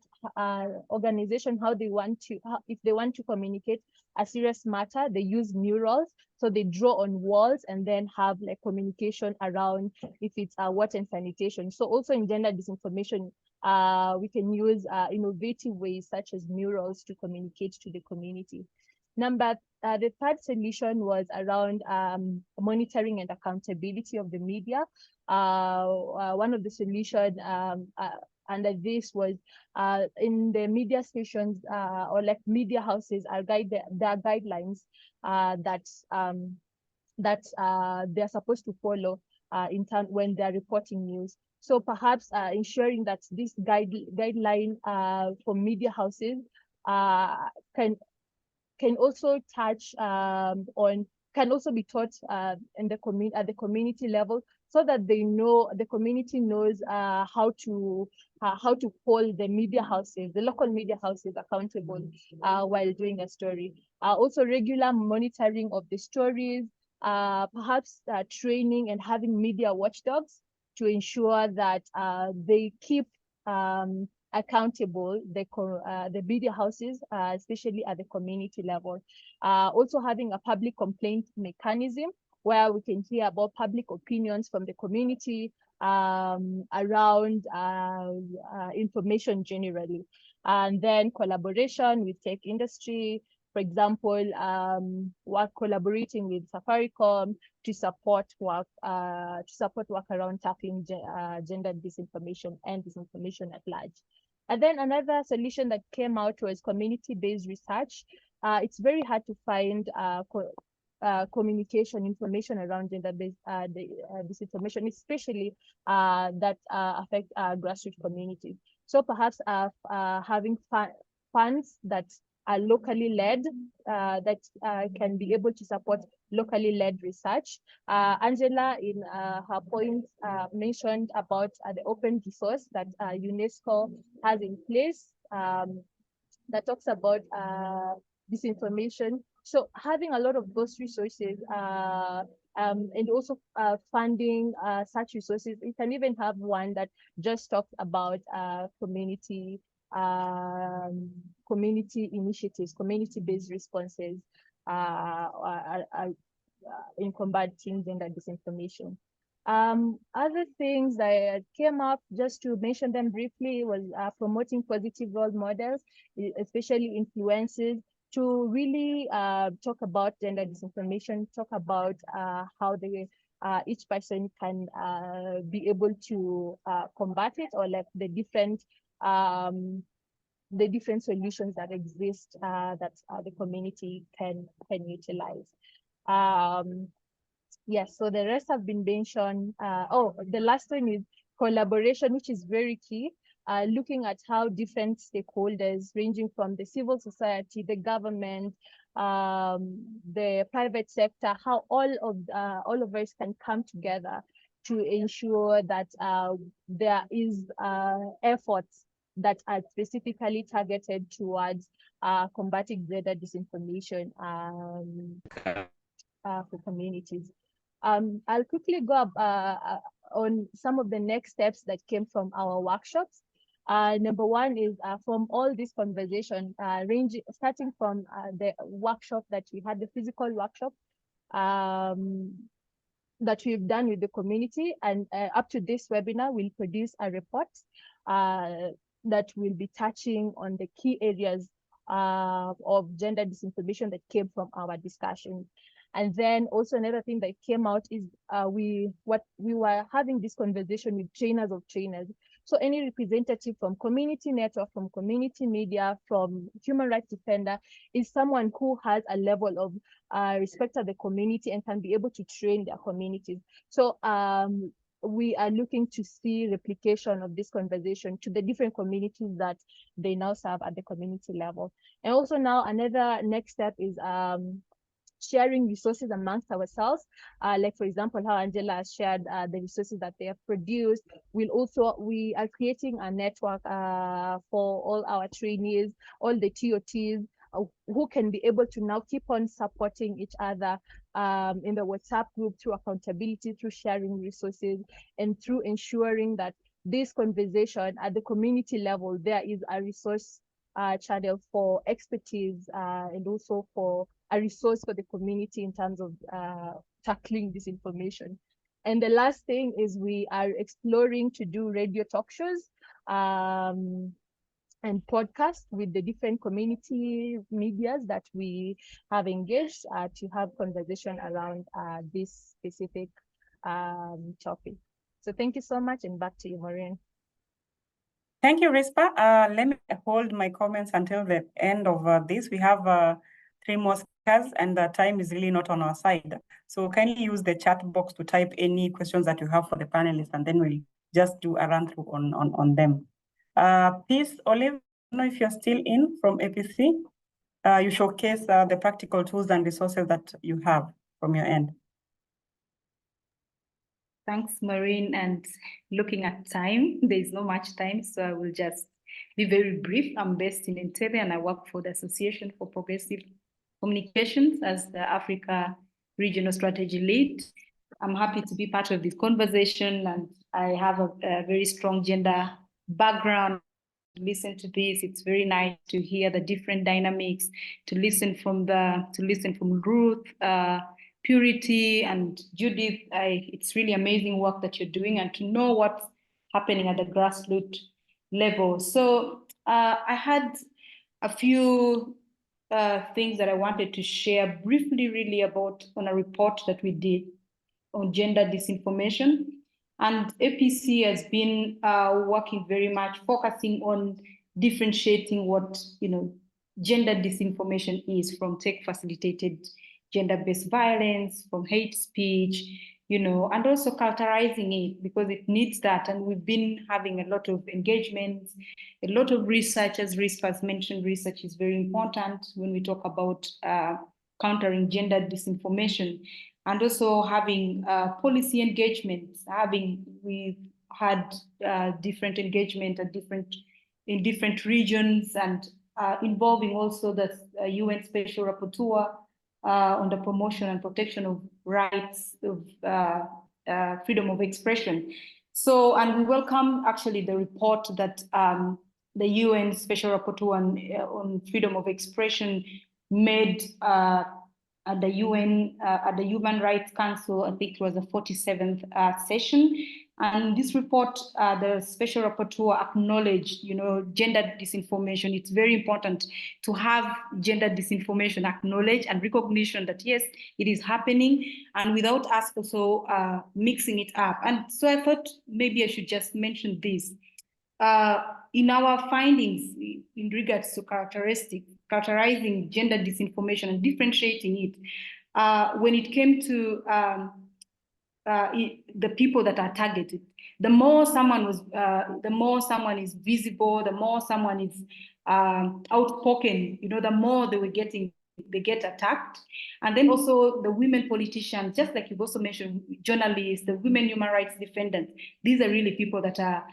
[SPEAKER 8] organization, if they want to communicate a serious matter, they use murals. So they draw on walls and then have like communication around if it's water and sanitation. So also in gender disinformation, we can use innovative ways such as murals to communicate to the community. The third solution was around monitoring and accountability of the media. One of the solutions under this was in the media stations or like media houses are there are guidelines that they're supposed to follow in turn when they're reporting news. So perhaps ensuring that this guideline for media houses can also touch can also be taught in the at the community level, so that the community knows how to hold the media houses, the local media houses, accountable while doing a story. Also regular monitoring of the stories, perhaps training and having media watchdogs to ensure that they keep accountable the media houses, especially at the community level. Also having a public complaint mechanism where we can hear about public opinions from the community around information generally. And then collaboration with tech industry, for example, collaborating with Safaricom to support work around tackling gender disinformation and disinformation at large. And then another solution that came out was community-based research. It's very hard to find communication information around gender-based disinformation, especially that affect grassroots communities. So perhaps having funds that are locally led, that can be able to support locally led research. Angela, in her point, mentioned about the open resource that UNESCO has in place that talks about disinformation. So having a lot of those resources and also funding such resources, you can even have one that just talks about community initiatives, community-based responses in combating gender disinformation. Other things that came up, just to mention them briefly, was promoting positive role models, especially influencers, to really talk about gender disinformation, talk about how each person can be able to combat it, or like the different solutions that exist that the community can utilize. Yes, so the rest have been mentioned. The last one is collaboration, which is very key. Looking at how different stakeholders, ranging from the civil society, the government, the private sector, how all of us can come together to ensure that there is efforts that are specifically targeted towards combating gender disinformation for communities. I'll quickly go on some of the next steps that came from our workshops. Number one is from all this conversation, starting from the workshop that we had, the physical workshop that we've done with the community, and up to this webinar, we'll produce a report that will be touching on the key areas of gender disinformation that came from our discussion. And then also another thing that came out is we were having this conversation with trainers of trainers. So any representative from community network, from community media, from human rights defender is someone who has a level of respect of the community and can be able to train their communities. So we are looking to see replication of this conversation to the different communities that they now serve at the community level. And also now another next step is sharing resources amongst ourselves. Like for example, how Angela has shared the resources that they have produced. We are creating a network for all our trainees, all the TOTs, who can be able to now keep on supporting each other in the WhatsApp group through accountability, through sharing resources, and through ensuring that this conversation at the community level, there is a resource channel for expertise and also for a resource for the community in terms of tackling disinformation. And the last thing is we are exploring to do radio talk shows and podcasts with the different community medias that we have engaged to have conversation around this specific topic. So thank you so much, and back to you, Maureen.
[SPEAKER 2] Thank you, Risper. Let me hold my comments until the end of this. We have 3 more speakers, and the time is really not on our side. So kindly use the chat box to type any questions that you have for the panelists, and then we'll just do a run through on them. Peace, Olive, I don't know if you're still in from APC. You showcase the practical tools and resources that you have from your end.
[SPEAKER 9] Thanks, Maureen. And looking at time, there is not much time, so I will just be very brief. I'm based in Entebbe, and I work for the Association for Progressive Communications as the Africa Regional Strategy Lead. I'm happy to be part of this conversation, and I have a very strong gender background. Listen to this. It's very nice to hear the different dynamics, to listen from Ruth, Purity, and Judith. It's really amazing work that you're doing, and to know what's happening at the grassroots level. So I had a few things that I wanted to share briefly, really, about on a report that we did on gender disinformation. And APC has been working very much, focusing on differentiating what gender disinformation is, from tech-facilitated gender-based violence, from hate speech, and also characterizing it, because it needs that. And we've been having a lot of engagements, a lot of research. As Risper has mentioned, research is very important when we talk about countering gender disinformation. And also having policy engagements. We've had different engagement in different regions, and involving also the UN Special Rapporteur on the promotion and protection of rights of freedom of expression. So, and we welcome actually the report that the UN Special Rapporteur on freedom of expression made at the UN, at the Human Rights Council. I think it was the 47th session. And this report, the Special Rapporteur acknowledged, gender disinformation. It's very important to have gender disinformation acknowledged and recognition that, yes, it is happening, and without us also mixing it up. And so I thought maybe I should just mention this. In our findings in regards to characterizing gender disinformation and differentiating it, when it came to the people that are targeted, the more someone is visible, the more someone is outspoken, the more they get attacked. And then also the women politicians, just like you've also mentioned, journalists, the women human rights defendants. These are really people that are,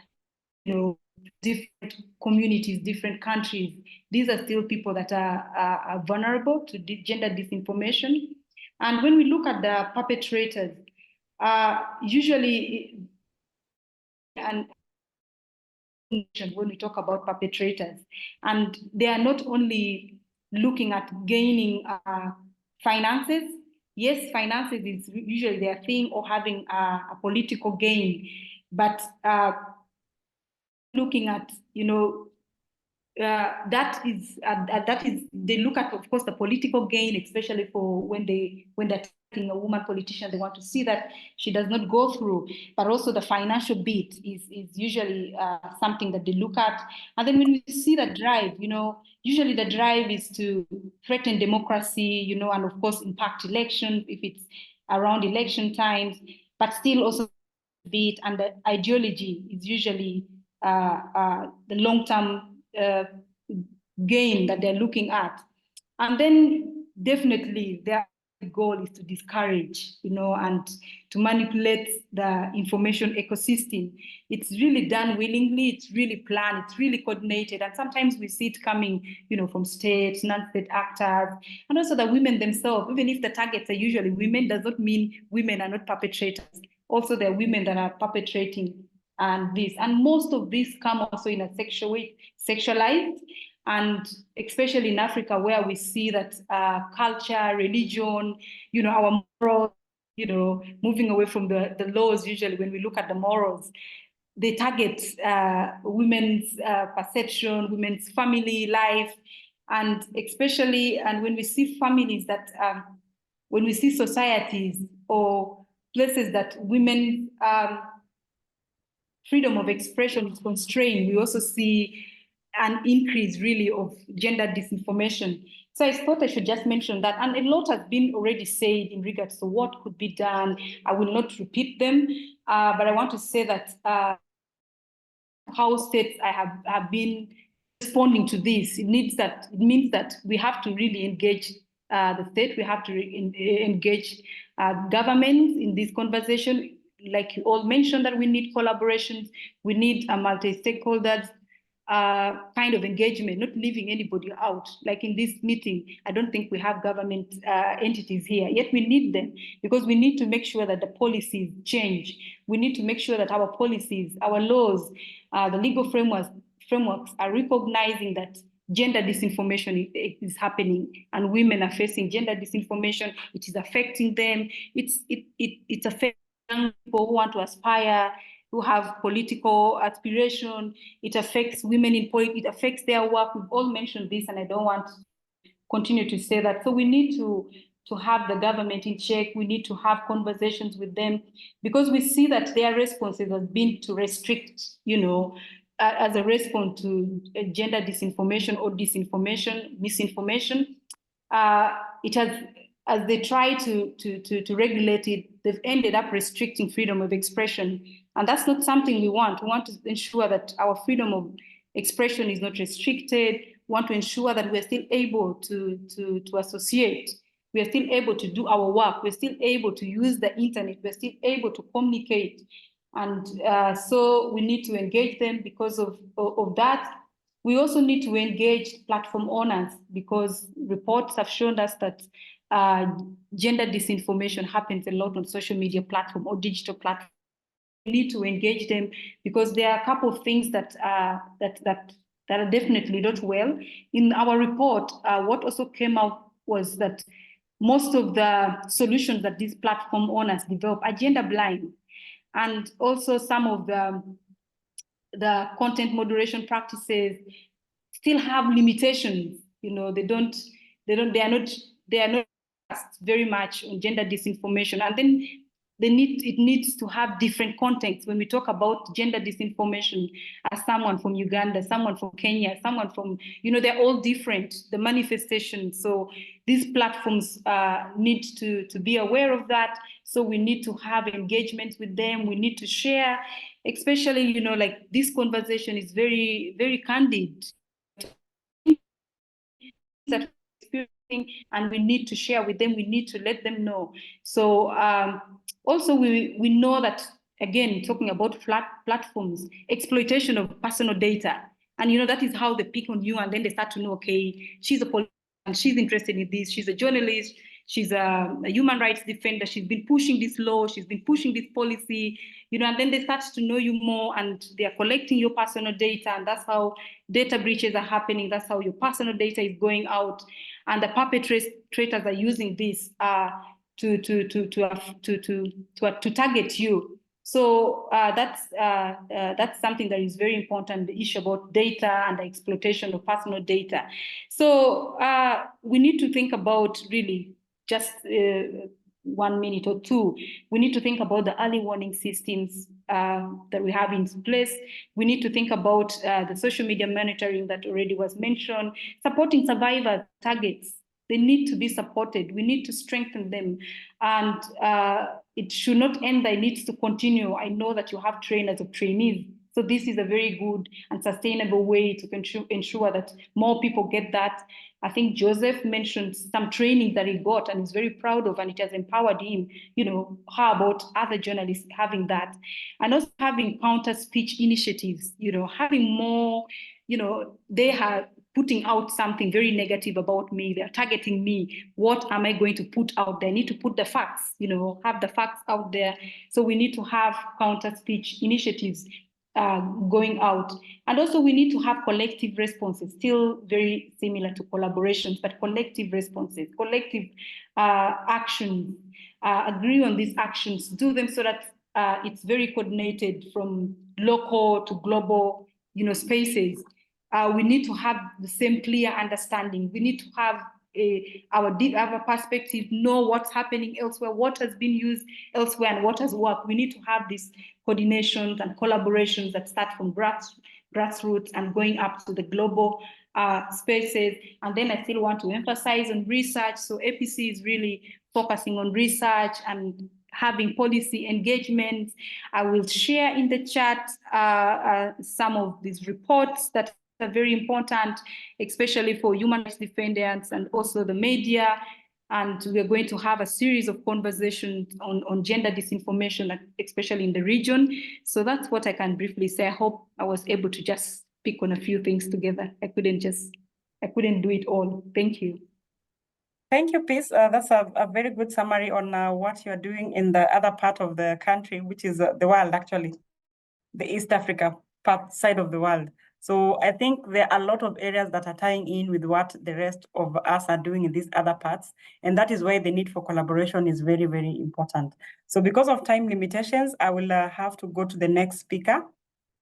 [SPEAKER 9] different communities, different countries. These are still people that are vulnerable to gender disinformation. And when we look at the perpetrators, usually, and when we talk about perpetrators. And they are not only looking at gaining finances. Yes, finances is usually their thing, or having a political gain, but looking at, you know, that is they look at, of course, the political gain, especially for when they're taking a woman politician, they want to see that she does not go through, but also the financial bit is usually something that they look at. And then when we see the drive, you know, usually the drive is to threaten democracy, you know, and of course impact elections if it's around election times, but still also bit, and the ideology is usually the long-term gain that they're looking at. And then definitely their goal is to discourage, you know, and to manipulate the information ecosystem. It's really done willingly, it's really planned, it's really coordinated. And sometimes we see it coming, you know, from state, non-state actors, and also the women themselves. Even if the targets are usually women, does not mean women are not perpetrators. Also, there are women that are perpetrating and this. And most of these come also in a sexual way, sexualized. And especially in Africa, where we see that culture, religion, you know, our morals, you know, moving away from the laws, usually when we look at the morals, they target women's perception, women's family life, and especially, and when we see families that, when we see societies or places that women freedom of expression is constrained, we also see an increase really of gender disinformation. So I thought I should just mention that. And a lot has been already said in regards to what could be done. I will not repeat them, but I want to say that how states have been responding to this. It means that we have to really engage the state. We have to engage governments in this conversation. Like you all mentioned, that we need collaborations, we need a multi-stakeholders kind of engagement, not leaving anybody out. Like in this meeting, I don't think we have government entities here, yet we need them, because we need to make sure that the policies change. We need to make sure that our policies, our laws, the legal frameworks are recognizing that gender disinformation is happening, and women are facing gender disinformation. It is affecting them. It's affecting young people who want to aspire, who have political aspiration. It affects women in politics. It affects their work. We've all mentioned this, and I don't want to continue to say that. So we need to have the government in check. We need to have conversations with them, because we see that their responses have been to restrict, you know, as a response to gender disinformation or disinformation, misinformation. It has, as they try to regulate it, they've ended up restricting freedom of expression. And that's not something we want. We want to ensure that our freedom of expression is not restricted. We want to ensure that we're still able to associate. We are still able to do our work. We're still able to use the internet. We're still able to communicate. And so we need to engage them because of that. We also need to engage platform owners, because reports have shown us that gender disinformation happens a lot on social media platform or digital platform. We need to engage them, because there are a couple of things that are definitely not well. In our report, what also came out was that most of the solutions that these platform owners develop are gender blind, and also some of the content moderation practices still have limitations. You know, they are not very much on gender disinformation, and then it needs to have different contexts. When we talk about gender disinformation, as someone from Uganda, someone from Kenya, someone from, you know, they're all different, the manifestations. So these platforms need to be aware of that. So we need to have engagements with them. We need to share, especially, you know, like this conversation is very, very candid. That and we need to share with them. We need to let them know. So also we know that, again, talking about platforms, exploitation of personal data, and you know, that is how they pick on you, and then they start to know, okay, she's a politician, she's interested in this, she's a journalist, she's a human rights defender. She's been pushing this law. She's been pushing this policy, and then they start to know you more, and they are collecting your personal data, and that's how data breaches are happening. That's how your personal data is going out, and the perpetrators are using this to target you. So that's something that is very important, the issue about data and the exploitation of personal data. So we need to think about really just 1 minute or two. We need to think about the early warning systems that we have in place. We need to think about the social media monitoring that already was mentioned, supporting survivor targets. They need to be supported. We need to strengthen them. And it should not end there. It needs to continue. I know that you have trainers of trainees. So this is a very good and sustainable way to ensure that more people get that. I think Joseph mentioned some training that he got and is very proud of, and it has empowered him. How about other journalists having that? And also having counter speech initiatives, having more, they have putting out something very negative about me. They're targeting me. What am I going to put out there? I need to put the facts, have the facts out there. So we need to have counter speech initiatives going out. And also we need to have collective responses, still very similar to collaborations, but collective responses, collective actions, agree on these actions, do them so that it's very coordinated from local to global, spaces. We need to have the same clear understanding. We need to have our perspective, know what's happening elsewhere, what has been used elsewhere, and what has worked. We need to have these coordinations and collaborations that start from grassroots and going up to the global spaces. And then I still want to emphasize on research. So APC is really focusing on research and having policy engagement. I will share in the chat some of these reports that are very important, especially for human rights defenders and also the media. And we're going to have a series of conversations on gender disinformation, especially in the region. So that's what I can briefly say. I hope I was able to just pick on a few things together. I couldn't do it all. Thank you.
[SPEAKER 2] Thank you, Peace. That's a very good summary on what you're doing in the other part of the country, which is the world, actually, the East Africa side of the world. So I think there are a lot of areas that are tying in with what the rest of us are doing in these other parts. And that is why the need for collaboration is very, very important. So because of time limitations, I will have to go to the next speaker,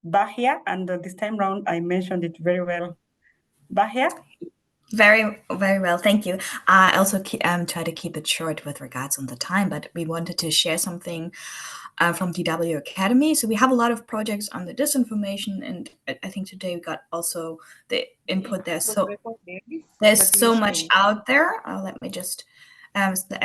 [SPEAKER 2] Bahia. And this time round, I mentioned it very well. Bahia?
[SPEAKER 3] Very, very well. Thank you. I also try to keep it short with regards on the time, but we wanted to share something from DW Akademie. So we have a lot of projects on the disinformation, and I think today we got also the input there. So there's so much out there. Let me just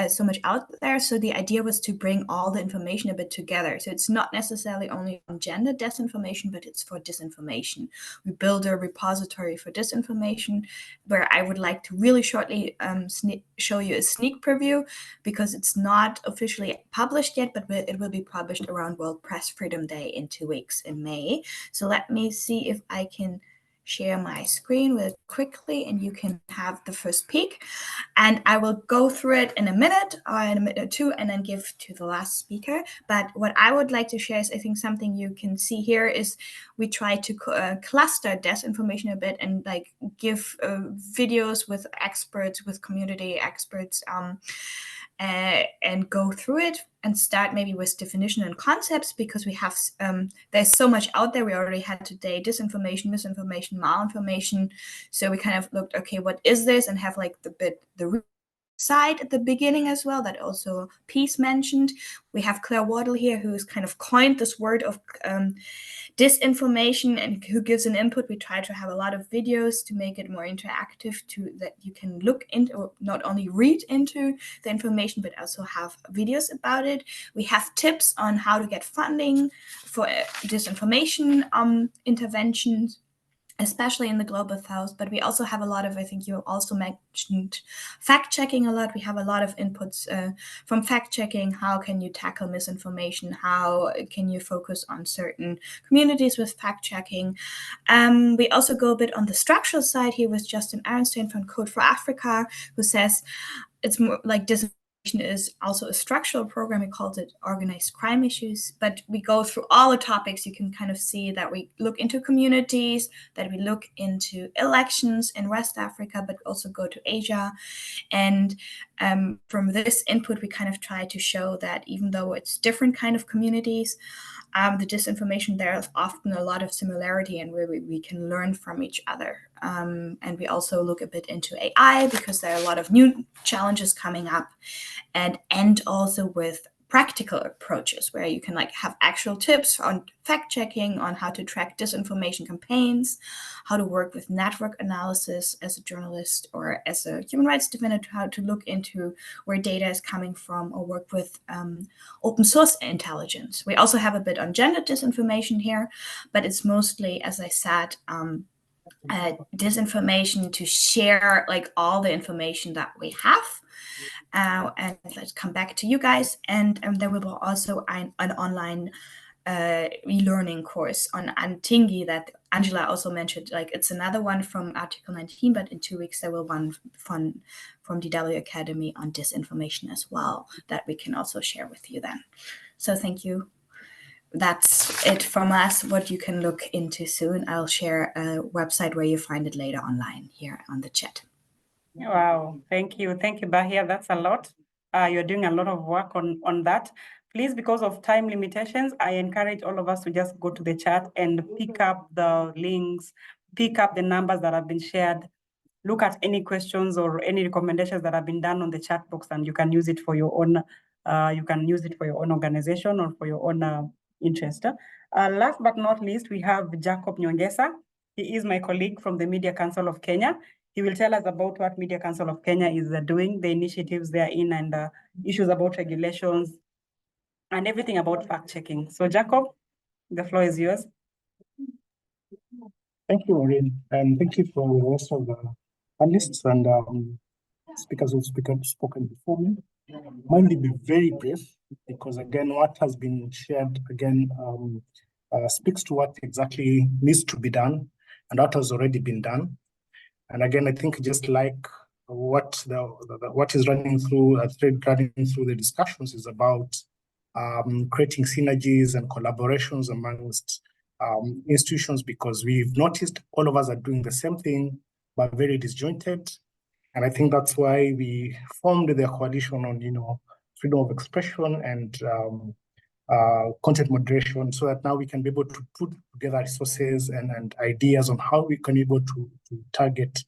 [SPEAKER 3] so much out there. So the idea was to bring all the information a bit together. So it's not necessarily only on gender disinformation, but it's for disinformation. We build a repository for disinformation where I would like to really shortly show you a sneak preview, because it's not officially published yet, but it will be published around World Press Freedom Day in 2 weeks in May. So let me see if I can share my screen with quickly, and you can have the first peek. And I will go through it in a minute or two, and then give to the last speaker. But what I would like to share is, I think something you can see here is we try to cluster disinformation a bit and like give videos with experts, with community experts, and go through it and start maybe with definition and concepts, because we have there's so much out there. We already had today disinformation, misinformation, malinformation. So we kind of looked, okay, what is this, and have like the side at the beginning as well, that also Peace mentioned. We have Claire Wardle here, who's kind of coined this word of disinformation and who gives an input. We try to have a lot of videos to make it more interactive, that you can look into, or not only read into the information, but also have videos about it. We have tips on how to get funding for disinformation interventions, especially in the Global South. But we also have a lot of, I think you also mentioned fact-checking a lot. We have a lot of inputs from fact-checking. How can you tackle misinformation? How can you focus on certain communities with fact-checking? We also go a bit on the structural side here with Justin Arenstein from Code for Africa, who says it's more like disinformation is also a structural program. We called it Organized Crime Issues, but we go through all the topics. You can kind of see that we look into communities, that we look into elections in West Africa, but also go to Asia. And from this input, we kind of try to show that even though it's different kind of communities, the disinformation, there is often a lot of similarity and where we can learn from each other. And we also look a bit into AI because there are a lot of new challenges coming up, and also with practical approaches where you can like have actual tips on fact checking, on how to track disinformation campaigns, how to work with network analysis as a journalist or as a human rights defender, how to look into where data is coming from, or work with open source intelligence. We also have a bit on gender disinformation here, but it's mostly, as I said, disinformation to share like all the information that we have. And let's come back to you guys. And there will be also an online e-learning course on Antingi that Angela also mentioned. Like it's another one from Article 19, but in 2 weeks there will one from DW Akademie on disinformation as well that we can also share with you then. So thank you. That's it from us, what you can look into soon. I'll share a website where you find it later online here on the chat.
[SPEAKER 2] Wow, thank you. Thank you, Bahia. That's a lot. You're doing a lot of work on that. Please, because of time limitations, I encourage all of us to just go to the chat and pick up the links, pick up the numbers that have been shared, look at any questions or any recommendations that have been done on the chat box, and you can use it for your own. You can use it for your own organization or for your own interest. Last but not least, we have Jacob Nyongesa. He is my colleague from the Media Council of Kenya. He will tell us about what Media Council of Kenya is doing, the initiatives they are in, and issues about regulations, and everything about fact-checking. So Jacob, the floor is yours.
[SPEAKER 10] Thank you, Maureen, and thank you for the rest of the panelists and speakers who've spoken before me. Mine will be very brief because, again, what has been shared, again, speaks to what exactly needs to be done and what has already been done. And again, I think just like what is running through the discussions is about creating synergies and collaborations amongst institutions, because we've noticed all of us are doing the same thing, but very disjointed. And I think that's why we formed the coalition on, freedom of expression and content moderation, so that now we can be able to put together resources and ideas on how we can be able to target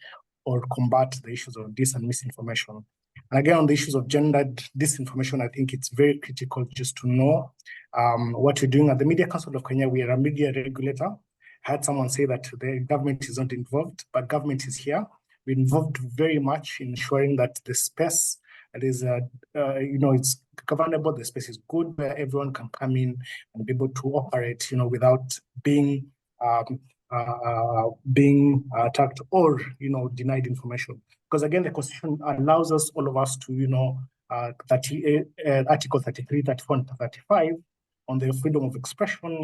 [SPEAKER 10] or combat the issues of dis and misinformation. And again, on the issues of gendered disinformation, I think it's very critical just to know what we're doing. At the Media Council of Kenya, we are a media regulator. I had someone say that the government is not involved, but government is here. We're involved very much in ensuring that the space that is, it's governable, the space is good, where everyone can come in and be able to operate, without being attacked or, denied information. Because again, the Constitution allows us, all of us, to, Article 33, 34, and 35 on the freedom of expression,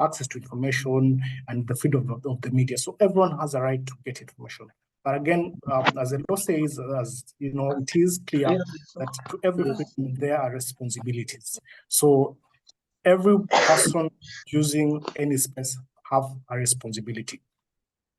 [SPEAKER 10] access to information and the freedom of the media. So everyone has a right to get information. But again, as the law says, it is clear that to every freedom there are responsibilities. So every person using any space have a responsibility.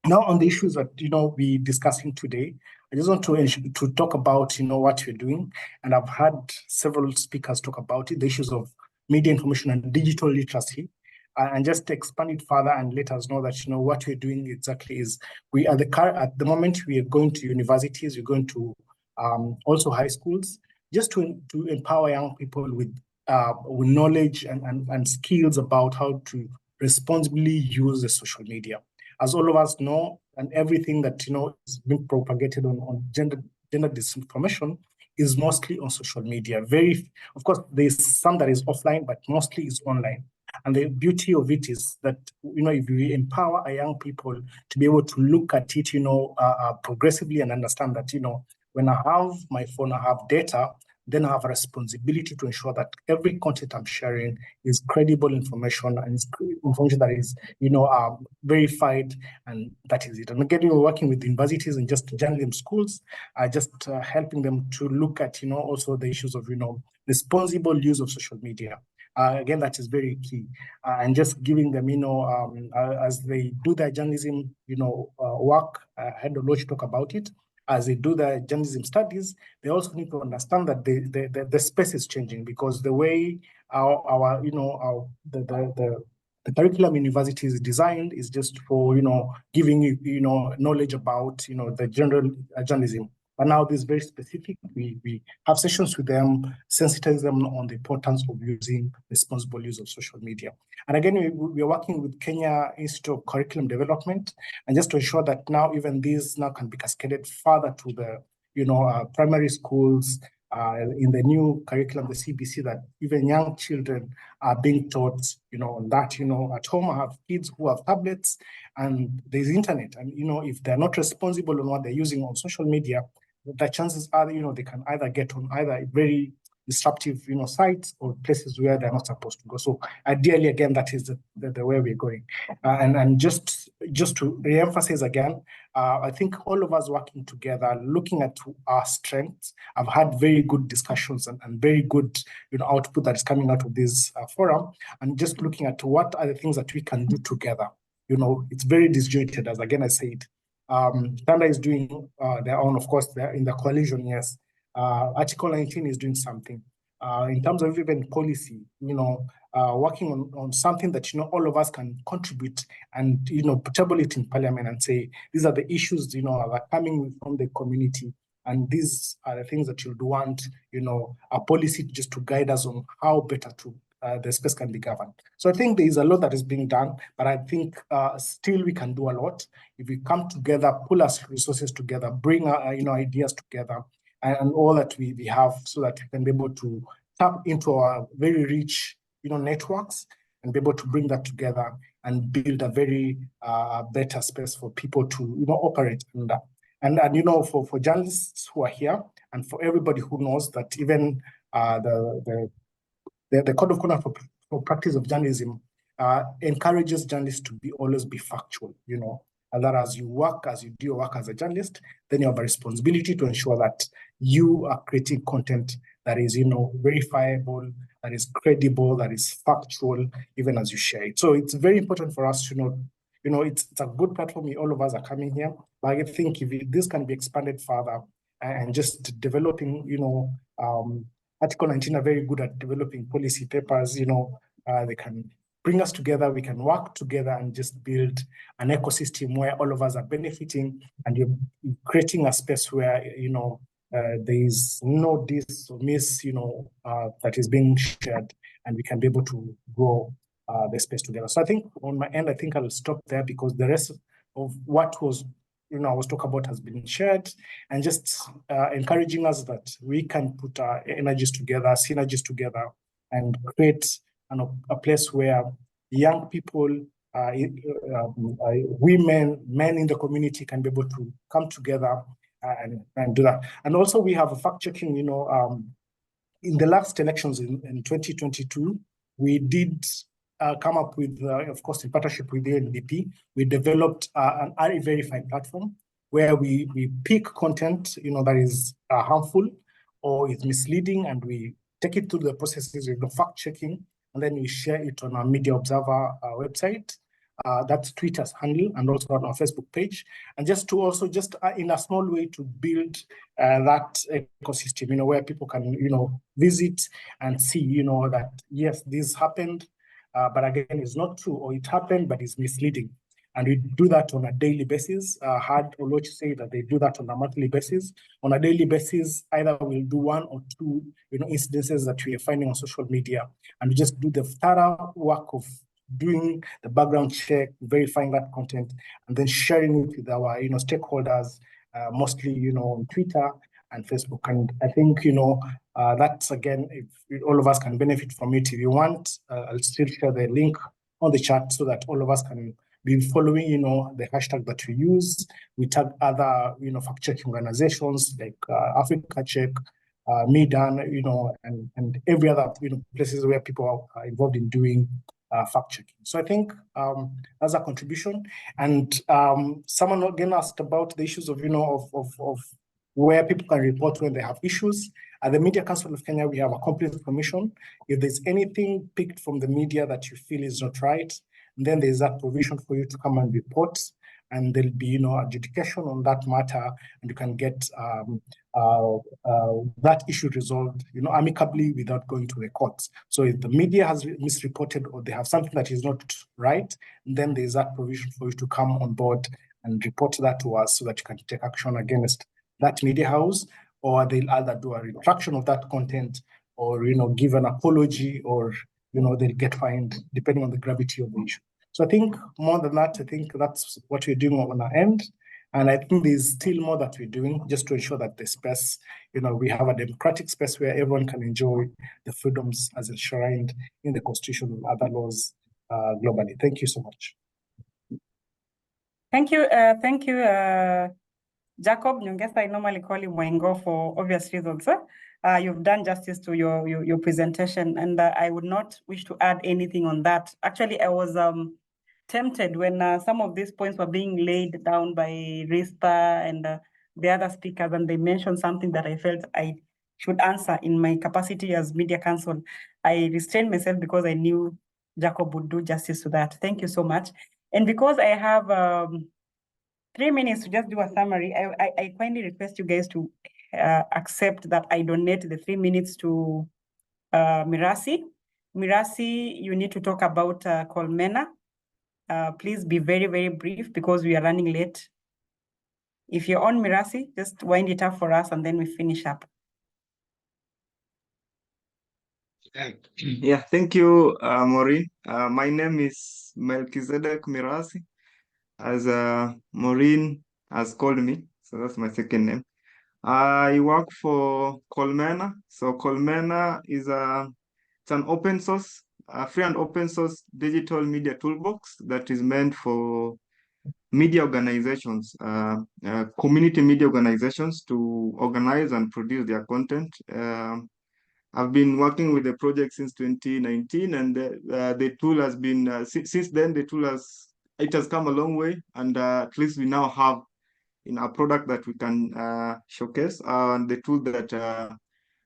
[SPEAKER 10] Now, on the issues that we're discussing today, I just want to talk about what we're doing, and I've had several speakers talk about it, the issues of media information and digital literacy. And just to expand it further and let us know that what we're doing exactly is we are at the moment we are going to universities, we're going to also high schools, just to empower young people with knowledge and skills about how to responsibly use the social media. As all of us know, and everything that is being propagated on gender disinformation is mostly on social media. Of course, there's some that is offline, but mostly is online. And the beauty of it is that, if we empower our young people to be able to look at it, progressively and understand that, when I have my phone, I have data, then I have a responsibility to ensure that every content I'm sharing is credible information and is information that is, verified, and that is it. And again, we're working with universities and just journalism schools, just helping them to look at, also the issues of, responsible use of social media. Again, that is very key, and just giving them, as they do their journalism, work. I had a lot to talk about it. As they do their journalism studies, they also need to understand that the space is changing, because the way the curriculum in university is designed is just for giving you knowledge about the general journalism. But now this is very specific. We have sessions with them, sensitize them on the importance of using responsible use of social media. And again, we are working with Kenya Institute of Curriculum Development, and just to ensure that now even these now can be cascaded further to the primary schools, in the new curriculum, the CBC, that even young children are being taught, that, at home I have kids who have tablets and there's internet. And, if they're not responsible on what they're using on social media, the chances are, they can either get on either very disruptive, sites or places where they're not supposed to go. So ideally, again, that is the way we're going. And just to re-emphasize again, I think all of us working together, looking at our strengths, I've had very good discussions and very good, output that is coming out of this forum, and just looking at what are the things that we can do together. It's very disjointed, as again I said. Tanda is doing their own, of course, they're in the coalition, yes. Article 19 is doing something. In terms of even policy, working on something that, all of us can contribute and, table it in parliament and say, these are the issues, that are coming from the community. And these are the things that you'd want, a policy just to guide us on how better to the space can be governed. So I think there is a lot that is being done, but I think still we can do a lot if we come together, pull our resources together, bring our ideas together, and all that we have, so that we can be able to tap into our very rich networks and be able to bring that together and build a very better space for people to operate under. And for journalists who are here, and for everybody who knows that even the Code of Conduct for Practice of Journalism encourages journalists to always be factual, and that as you do your work as a journalist, then you have a responsibility to ensure that you are creating content that is, verifiable, that is credible, that is factual, even as you share it. So it's very important for us to know, it's a good platform. All of us are coming here, but I think if this can be expanded further and just developing, Article 19 are very good at developing policy papers, they can bring us together, we can work together and just build an ecosystem where all of us are benefiting, and you're creating a space where, there is no dis or miss, that is being shared, and we can be able to grow the space together. So I think on my end, I think I'll stop there, because the rest of what was I was talking about has been shared, and just encouraging us that we can put our energies together, synergies together, and create a place where young people, women, men in the community can be able to come together and do that. And also we have a fact-checking, in the last elections in 2022, we did come up with, of course, in partnership with the UNDP, we developed an verified platform where we pick content, that is harmful or is misleading, and we take it through the processes of the fact checking, and then we share it on our Media Observer website. That's Twitter's handle, and also on our Facebook page, and just in a small way to build that ecosystem, where people can, visit and see, that yes, this happened, but again, it's not true, or it happened, but it's misleading. And we do that on a daily basis. Had Oloch say that they do that on a monthly basis. On a daily basis, either we'll do one or two, incidences that we are finding on social media, and we just do the thorough work of doing the background check, verifying that content, and then sharing it with our, stakeholders, mostly, on Twitter and Facebook. And I think, that's, again, if all of us can benefit from it. If you want, I'll still share the link on the chat so that all of us can be following, the hashtag that we use. We tag other, fact-checking organizations like Africa Check, Medan, and every other, places where people are involved in doing fact checking. So I think as a contribution, and someone again asked about the issues of where people can report when they have issues. At the Media Council of Kenya, we have a comprehensive commission. If there's anything picked from the media that you feel is not right, then there's that provision for you to come and report, and there'll be adjudication on that matter, and you can get that issue resolved amicably without going to the courts. So if the media has misreported or they have something that is not right, then there's that provision for you to come on board and report that to us so that you can take action against that media house, or they'll either do a retraction of that content, or give an apology, or they'll get fined depending on the gravity of the issue. So I think more than that, I think that's what we're doing on our end. And I think there's still more that we're doing just to ensure that the space, we have a democratic space where everyone can enjoy the freedoms as enshrined in the Constitution and other laws globally. Thank you so much.
[SPEAKER 2] Thank you, Jacob Nyongesa. I normally call you Mwengo for obvious reasons. You've done justice to your presentation, and I would not wish to add anything on that. Actually, I was tempted when some of these points were being laid down by Risper and the other speakers, and they mentioned something that I felt I should answer in my capacity as Media Council. I restrained myself because I knew Jacob would do justice to that. Thank you so much. And because I have 3 minutes to just do a summary, I kindly request you guys to accept that I donate the 3 minutes to Mirasi. Mirasi, you need to talk about Colmena. Please be very, very brief because we are running late. If you're on, Mirasi, just wind it up for us and then we finish up.
[SPEAKER 11] Yeah, thank you, Maureen. My name is Melkizedek Mirasi, as Maureen has called me, so that's my second name. I work for Colmena. So Colmena is it's an open source, free and open source digital media toolbox that is meant for media organizations, community media organizations to organize and produce their content. I've been working with the project since 2019, and the tool has been, since then, the tool has come a long way, and at least we now have a product that we can showcase, and the tool that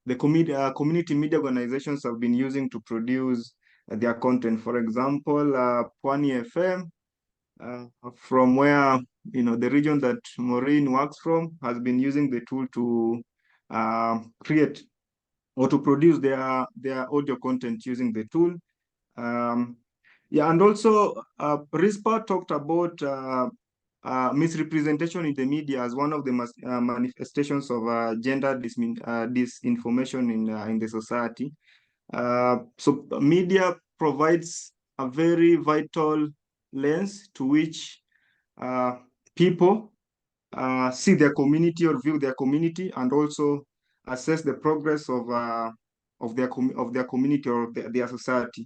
[SPEAKER 11] the community media organizations have been using to produce their content. For example, Pwani FM, from where the region that Maureen works from, has been using the tool to create or to produce their audio content using the tool. Yeah, and also Risper talked about misrepresentation in the media as one of the manifestations of gender disinformation in the society. So media provides a very vital lens to which people see their community or view their community, and also assess the progress of their community or their society.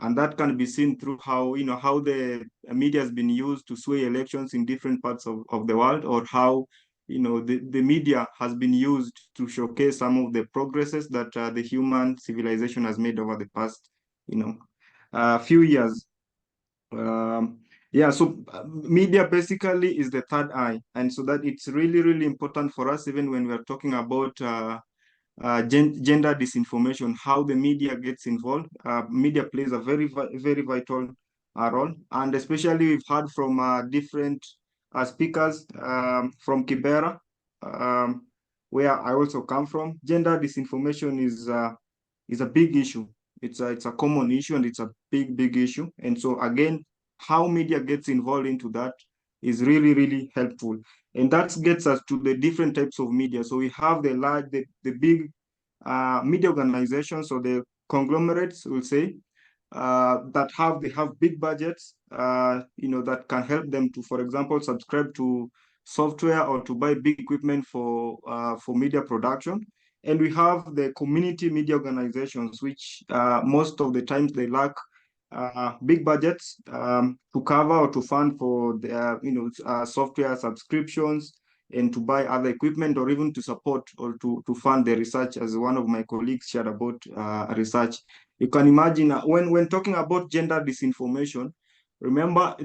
[SPEAKER 11] And that can be seen through how how the media has been used to sway elections in different parts of the world, or how the media has been used to showcase some of the progresses that the human civilization has made over the past few years. Yeah, so media basically is the third eye, and so that it's really, really important for us, even when we are talking about gender disinformation, how the media gets involved. Media plays a very, very vital role, and especially we've heard from different speakers from Kibera, where I also come from. Gender disinformation is a big issue. It's a common issue, and it's a big ig issue. And so again, how media gets involved into that is really, really helpful. And that gets us to the different types of media. So we have the big media organizations, or the conglomerates, we'll say, that have big budgets, that can help them to, for example, subscribe to software or to buy big equipment for media production. And we have the community media organizations, which most of the times they lack big budgets to cover or to fund for their software subscriptions, and to buy other equipment, or even to support or to fund the research, as one of my colleagues shared about research. You can imagine when talking about gender disinformation, remember,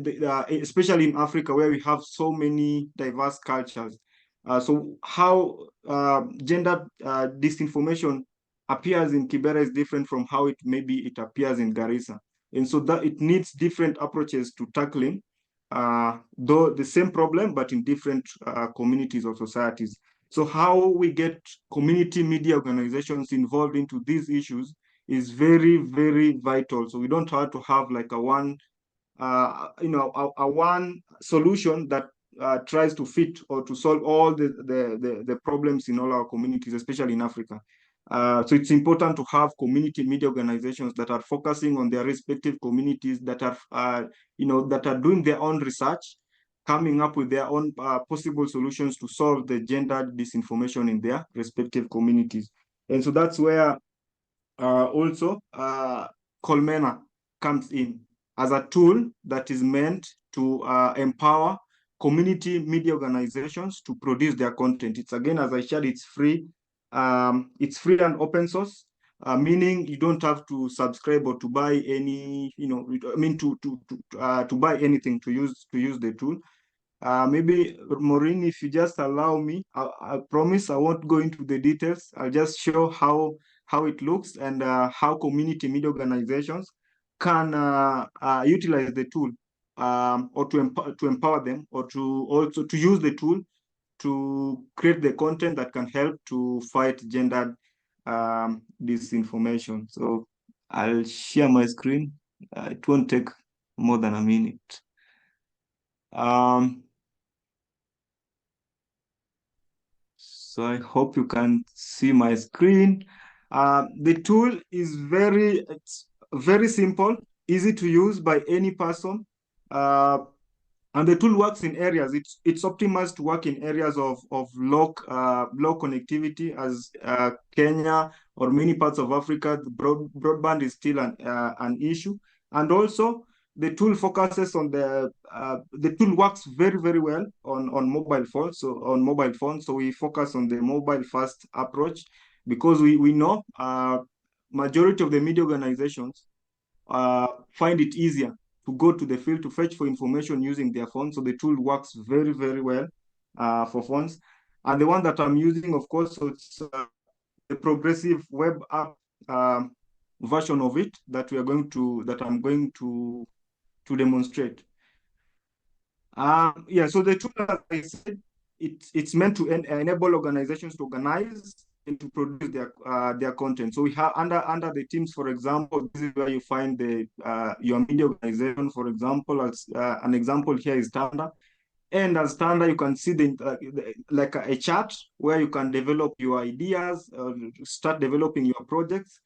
[SPEAKER 11] especially in Africa, where we have so many diverse cultures. So how gender disinformation appears in Kibera is different from how it appears in Garissa. And so that it needs different approaches to tackling though the same problem, but in different communities or societies. So how we get community media organizations involved into these issues is very, very vital. So we don't have to have like a one solution that tries to fit or to solve all the problems in all our communities, especially in Africa. So it's important to have community media organizations that are focusing on their respective communities, that are that are doing their own research, coming up with their own possible solutions to solve the gender disinformation in their respective communities. And so that's where also Colmena comes in as a tool that is meant to empower community media organizations to produce their content. It's, again, as I shared, it's free. It's free and open source, meaning you don't have to subscribe or to buy any, to buy anything to use the tool. Maybe, Maureen, if you just allow me, I promise I won't go into the details. I'll just show how it looks and how community media organizations can utilize the tool, or to empower them, or to also to use the tool to create the content that can help to fight gender disinformation. So I'll share my screen. It won't take more than a minute. So I hope you can see my screen. The tool is very simple, easy to use by any person. And the tool works in areas. It's optimized to work in areas of low connectivity, as Kenya or many parts of Africa. The broadband is still an issue. And also, the tool focuses on the tool works very, very well on mobile phones. So we focus on the mobile first approach, because we know majority of the media organizations find it easier to go to the field to fetch for information using their phone. So the tool works very, very well for phones. And the one that I'm using, of course, so it's the progressive web app version of it that I'm going to demonstrate. So the tool, as I said, it's meant to enable organizations to organize and to produce their content. So we have under the teams, for example, this is where you find your media organization. For example, as an example here is Tanda. And as Tanda, you can see like a chart where you can develop your ideas, start developing your projects.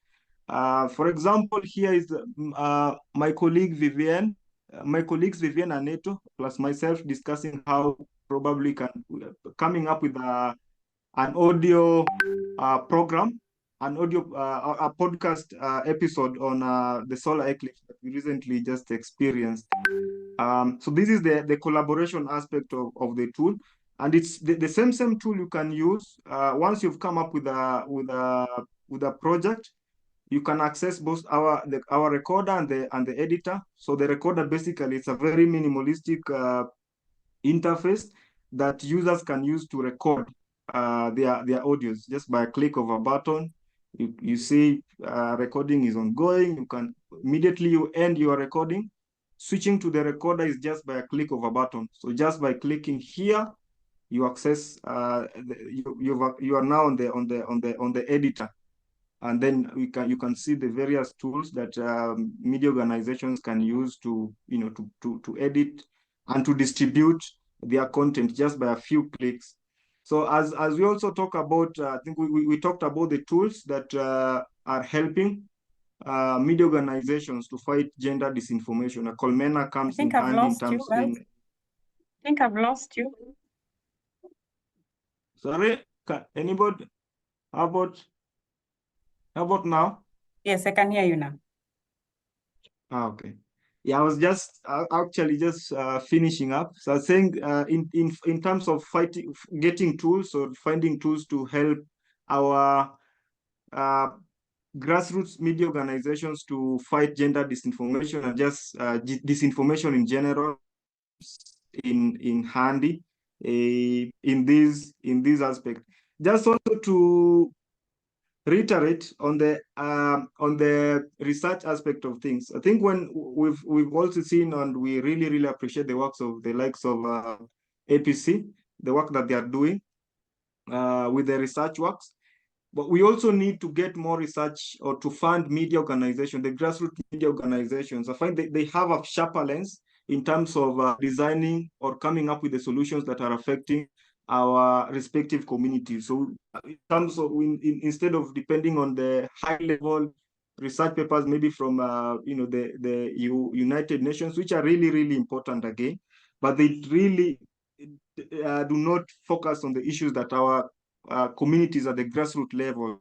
[SPEAKER 11] For example, here is my colleague Vivienne, my colleagues Vivienne and Neto, plus myself, discussing how probably coming up with an audio program, a podcast episode on the solar eclipse that we recently just experienced. So this is the collaboration aspect of the tool, and it's the same tool you can use once you've come up with a project. You can access both our recorder and the editor. So the recorder, basically, it's a very minimalistic interface that users can use to record their audios just by a click of a button. You see recording is ongoing. You can immediately end your recording. Switching to the recorder is just by a click of a button. So just by clicking here, you access you are now on the editor. And then you can see the various tools that media organizations can use to edit and to distribute their content just by a few clicks. So as we also talk about, I think we talked about the tools that are helping media organizations to fight gender disinformation. Colmena comes in hand in terms of.
[SPEAKER 2] I think I've lost you.
[SPEAKER 11] Sorry, anybody? How about now?
[SPEAKER 2] Yes, I can hear you now.
[SPEAKER 11] Okay. Yeah, I was just actually just finishing up. So I was saying in terms of getting tools or finding tools to help our grassroots media organizations to fight gender disinformation and just disinformation in general in handy in this aspect. Just also to reiterate on the research aspect of things. I think when we've also seen, and we really appreciate the works of the likes of APC, the work that they are doing with the research works. But we also need to get more research or to fund media organizations, the grassroots media organizations. I find they have a sharper lens in terms of designing or coming up with the solutions that are affecting our respective communities. So in terms of instead of depending on the high level research papers, maybe from the United Nations, which are really important again, but they really do not focus on the issues that our communities at the grassroots level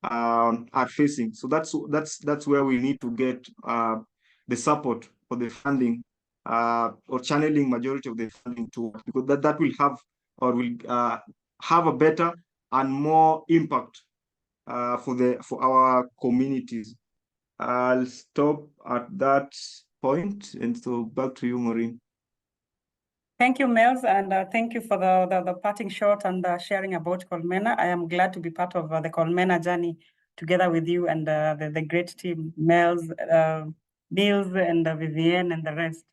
[SPEAKER 11] are facing. So that's where we need to get the support for the funding or channeling majority of the funding to, because that will have or will have a better and more impact for our communities. I'll stop at that point, and so back to you, Maureen.
[SPEAKER 2] Thank you, Mels, and thank you for the parting shot and sharing about Colmena. I am glad to be part of the Colmena journey together with you and the great team, Mels, Niels, and Vivienne, and the rest.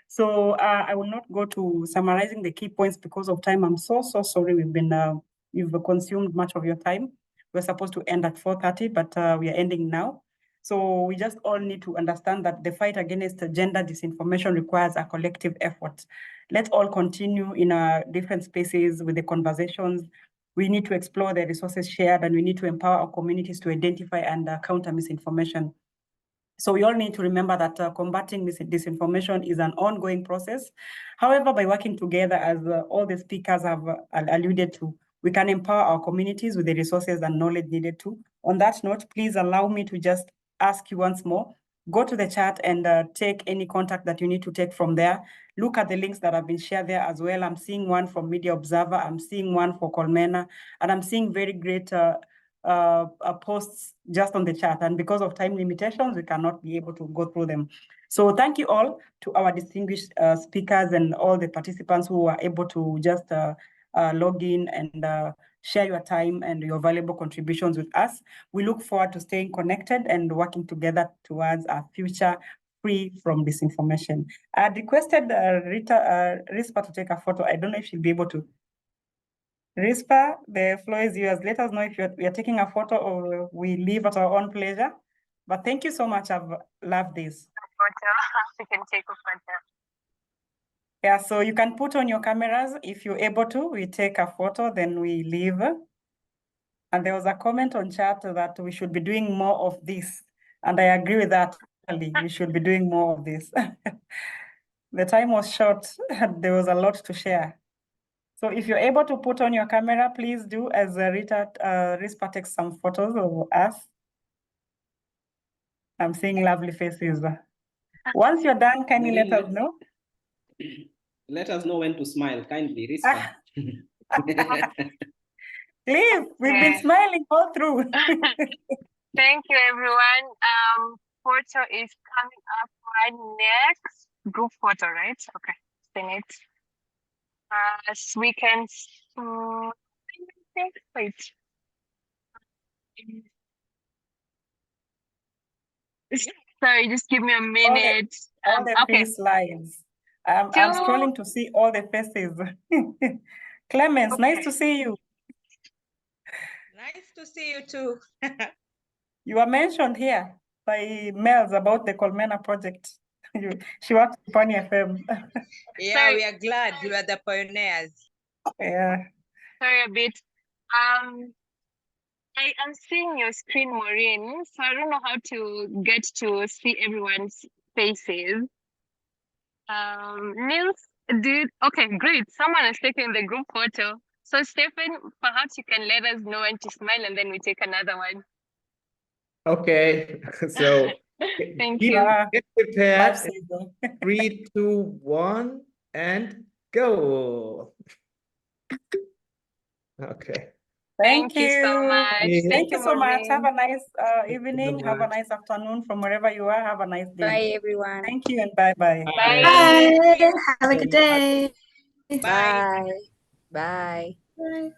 [SPEAKER 2] So I will not go to summarizing the key points because of time. I'm so sorry. You've consumed much of your time. We're supposed to end at 4:30, but we are ending now. So we just all need to understand that the fight against gender disinformation requires a collective effort. Let's all continue in our different spaces with the conversations. We need to explore the resources shared, and we need to empower our communities to identify and counter misinformation. So we all need to remember that combating disinformation is an ongoing process. However, by working together, as all the speakers have alluded to, we can empower our communities with the resources and knowledge needed to. On that note, please allow me to just ask you once more, go to the chat and take any contact that you need to take from there. Look at the links that have been shared there as well. I'm seeing one from Media Observer, I'm seeing one for Colmena, and I'm seeing very great posts just on the chat. And because of time limitations, we cannot be able to go through them. So thank you all to our distinguished speakers and all the participants who were able to just log in and share your time and your valuable contributions with us. We look forward to staying connected and working together towards a future free from disinformation. I requested Risper to take a photo. I don't know if she'll be able to. Risper, the floor is yours. Let us know if we are taking a photo or we leave at our own pleasure. But thank you so much. I've loved this.
[SPEAKER 12] You can take a photo.
[SPEAKER 2] Yeah, so you can put on your cameras if you're able to. We take a photo, then we leave. And there was a comment on chat that we should be doing more of this. And I agree with that. We should be doing more of this. The time was short. There was a lot to share. So if you're able to put on your camera, please do, as Risper takes some photos of us. I'm seeing lovely faces. Once you're done, can you let us know?
[SPEAKER 13] Let us know when to smile, kindly, Risper.
[SPEAKER 2] Please, we've been smiling all through.
[SPEAKER 12] Thank you, everyone. Photo is coming up right next. Group photo, right? Okay, send it. As we can wait. Sorry, just give me a minute.
[SPEAKER 2] All the
[SPEAKER 12] okay.
[SPEAKER 2] slides. I'm scrolling to see all the faces. Clemens, okay. Nice to see you.
[SPEAKER 14] Nice to see you too.
[SPEAKER 2] You are mentioned here by Mels about the Colmena project. She works at Pani FM.
[SPEAKER 14] Yeah, sorry. We are glad you are the pioneers.
[SPEAKER 2] Yeah.
[SPEAKER 12] Sorry a bit. I am seeing your screen, Maureen, so I don't know how to get to see everyone's faces. Niels, okay, great. Someone is taking the group photo. So Stephen, perhaps you can let us know when to smile and then we take another one.
[SPEAKER 13] Okay, so
[SPEAKER 12] Thank
[SPEAKER 15] Keep,
[SPEAKER 12] you.
[SPEAKER 15] get prepared.
[SPEAKER 2] Lifesaver.
[SPEAKER 15] 3, 2, 1, and go. Okay.
[SPEAKER 2] Thank
[SPEAKER 12] you so
[SPEAKER 2] you.
[SPEAKER 12] much.
[SPEAKER 15] Yeah.
[SPEAKER 2] Thank you so much.
[SPEAKER 12] Maureen.
[SPEAKER 2] Have a nice
[SPEAKER 15] Thank you so
[SPEAKER 2] evening. Have a
[SPEAKER 15] much.
[SPEAKER 2] nice afternoon from wherever you are. Have a nice day.
[SPEAKER 5] Bye, everyone.
[SPEAKER 2] Thank you and bye-bye.
[SPEAKER 12] Bye.
[SPEAKER 3] Bye. Have a good day.
[SPEAKER 14] Bye.
[SPEAKER 5] Bye. Bye.
[SPEAKER 3] Bye.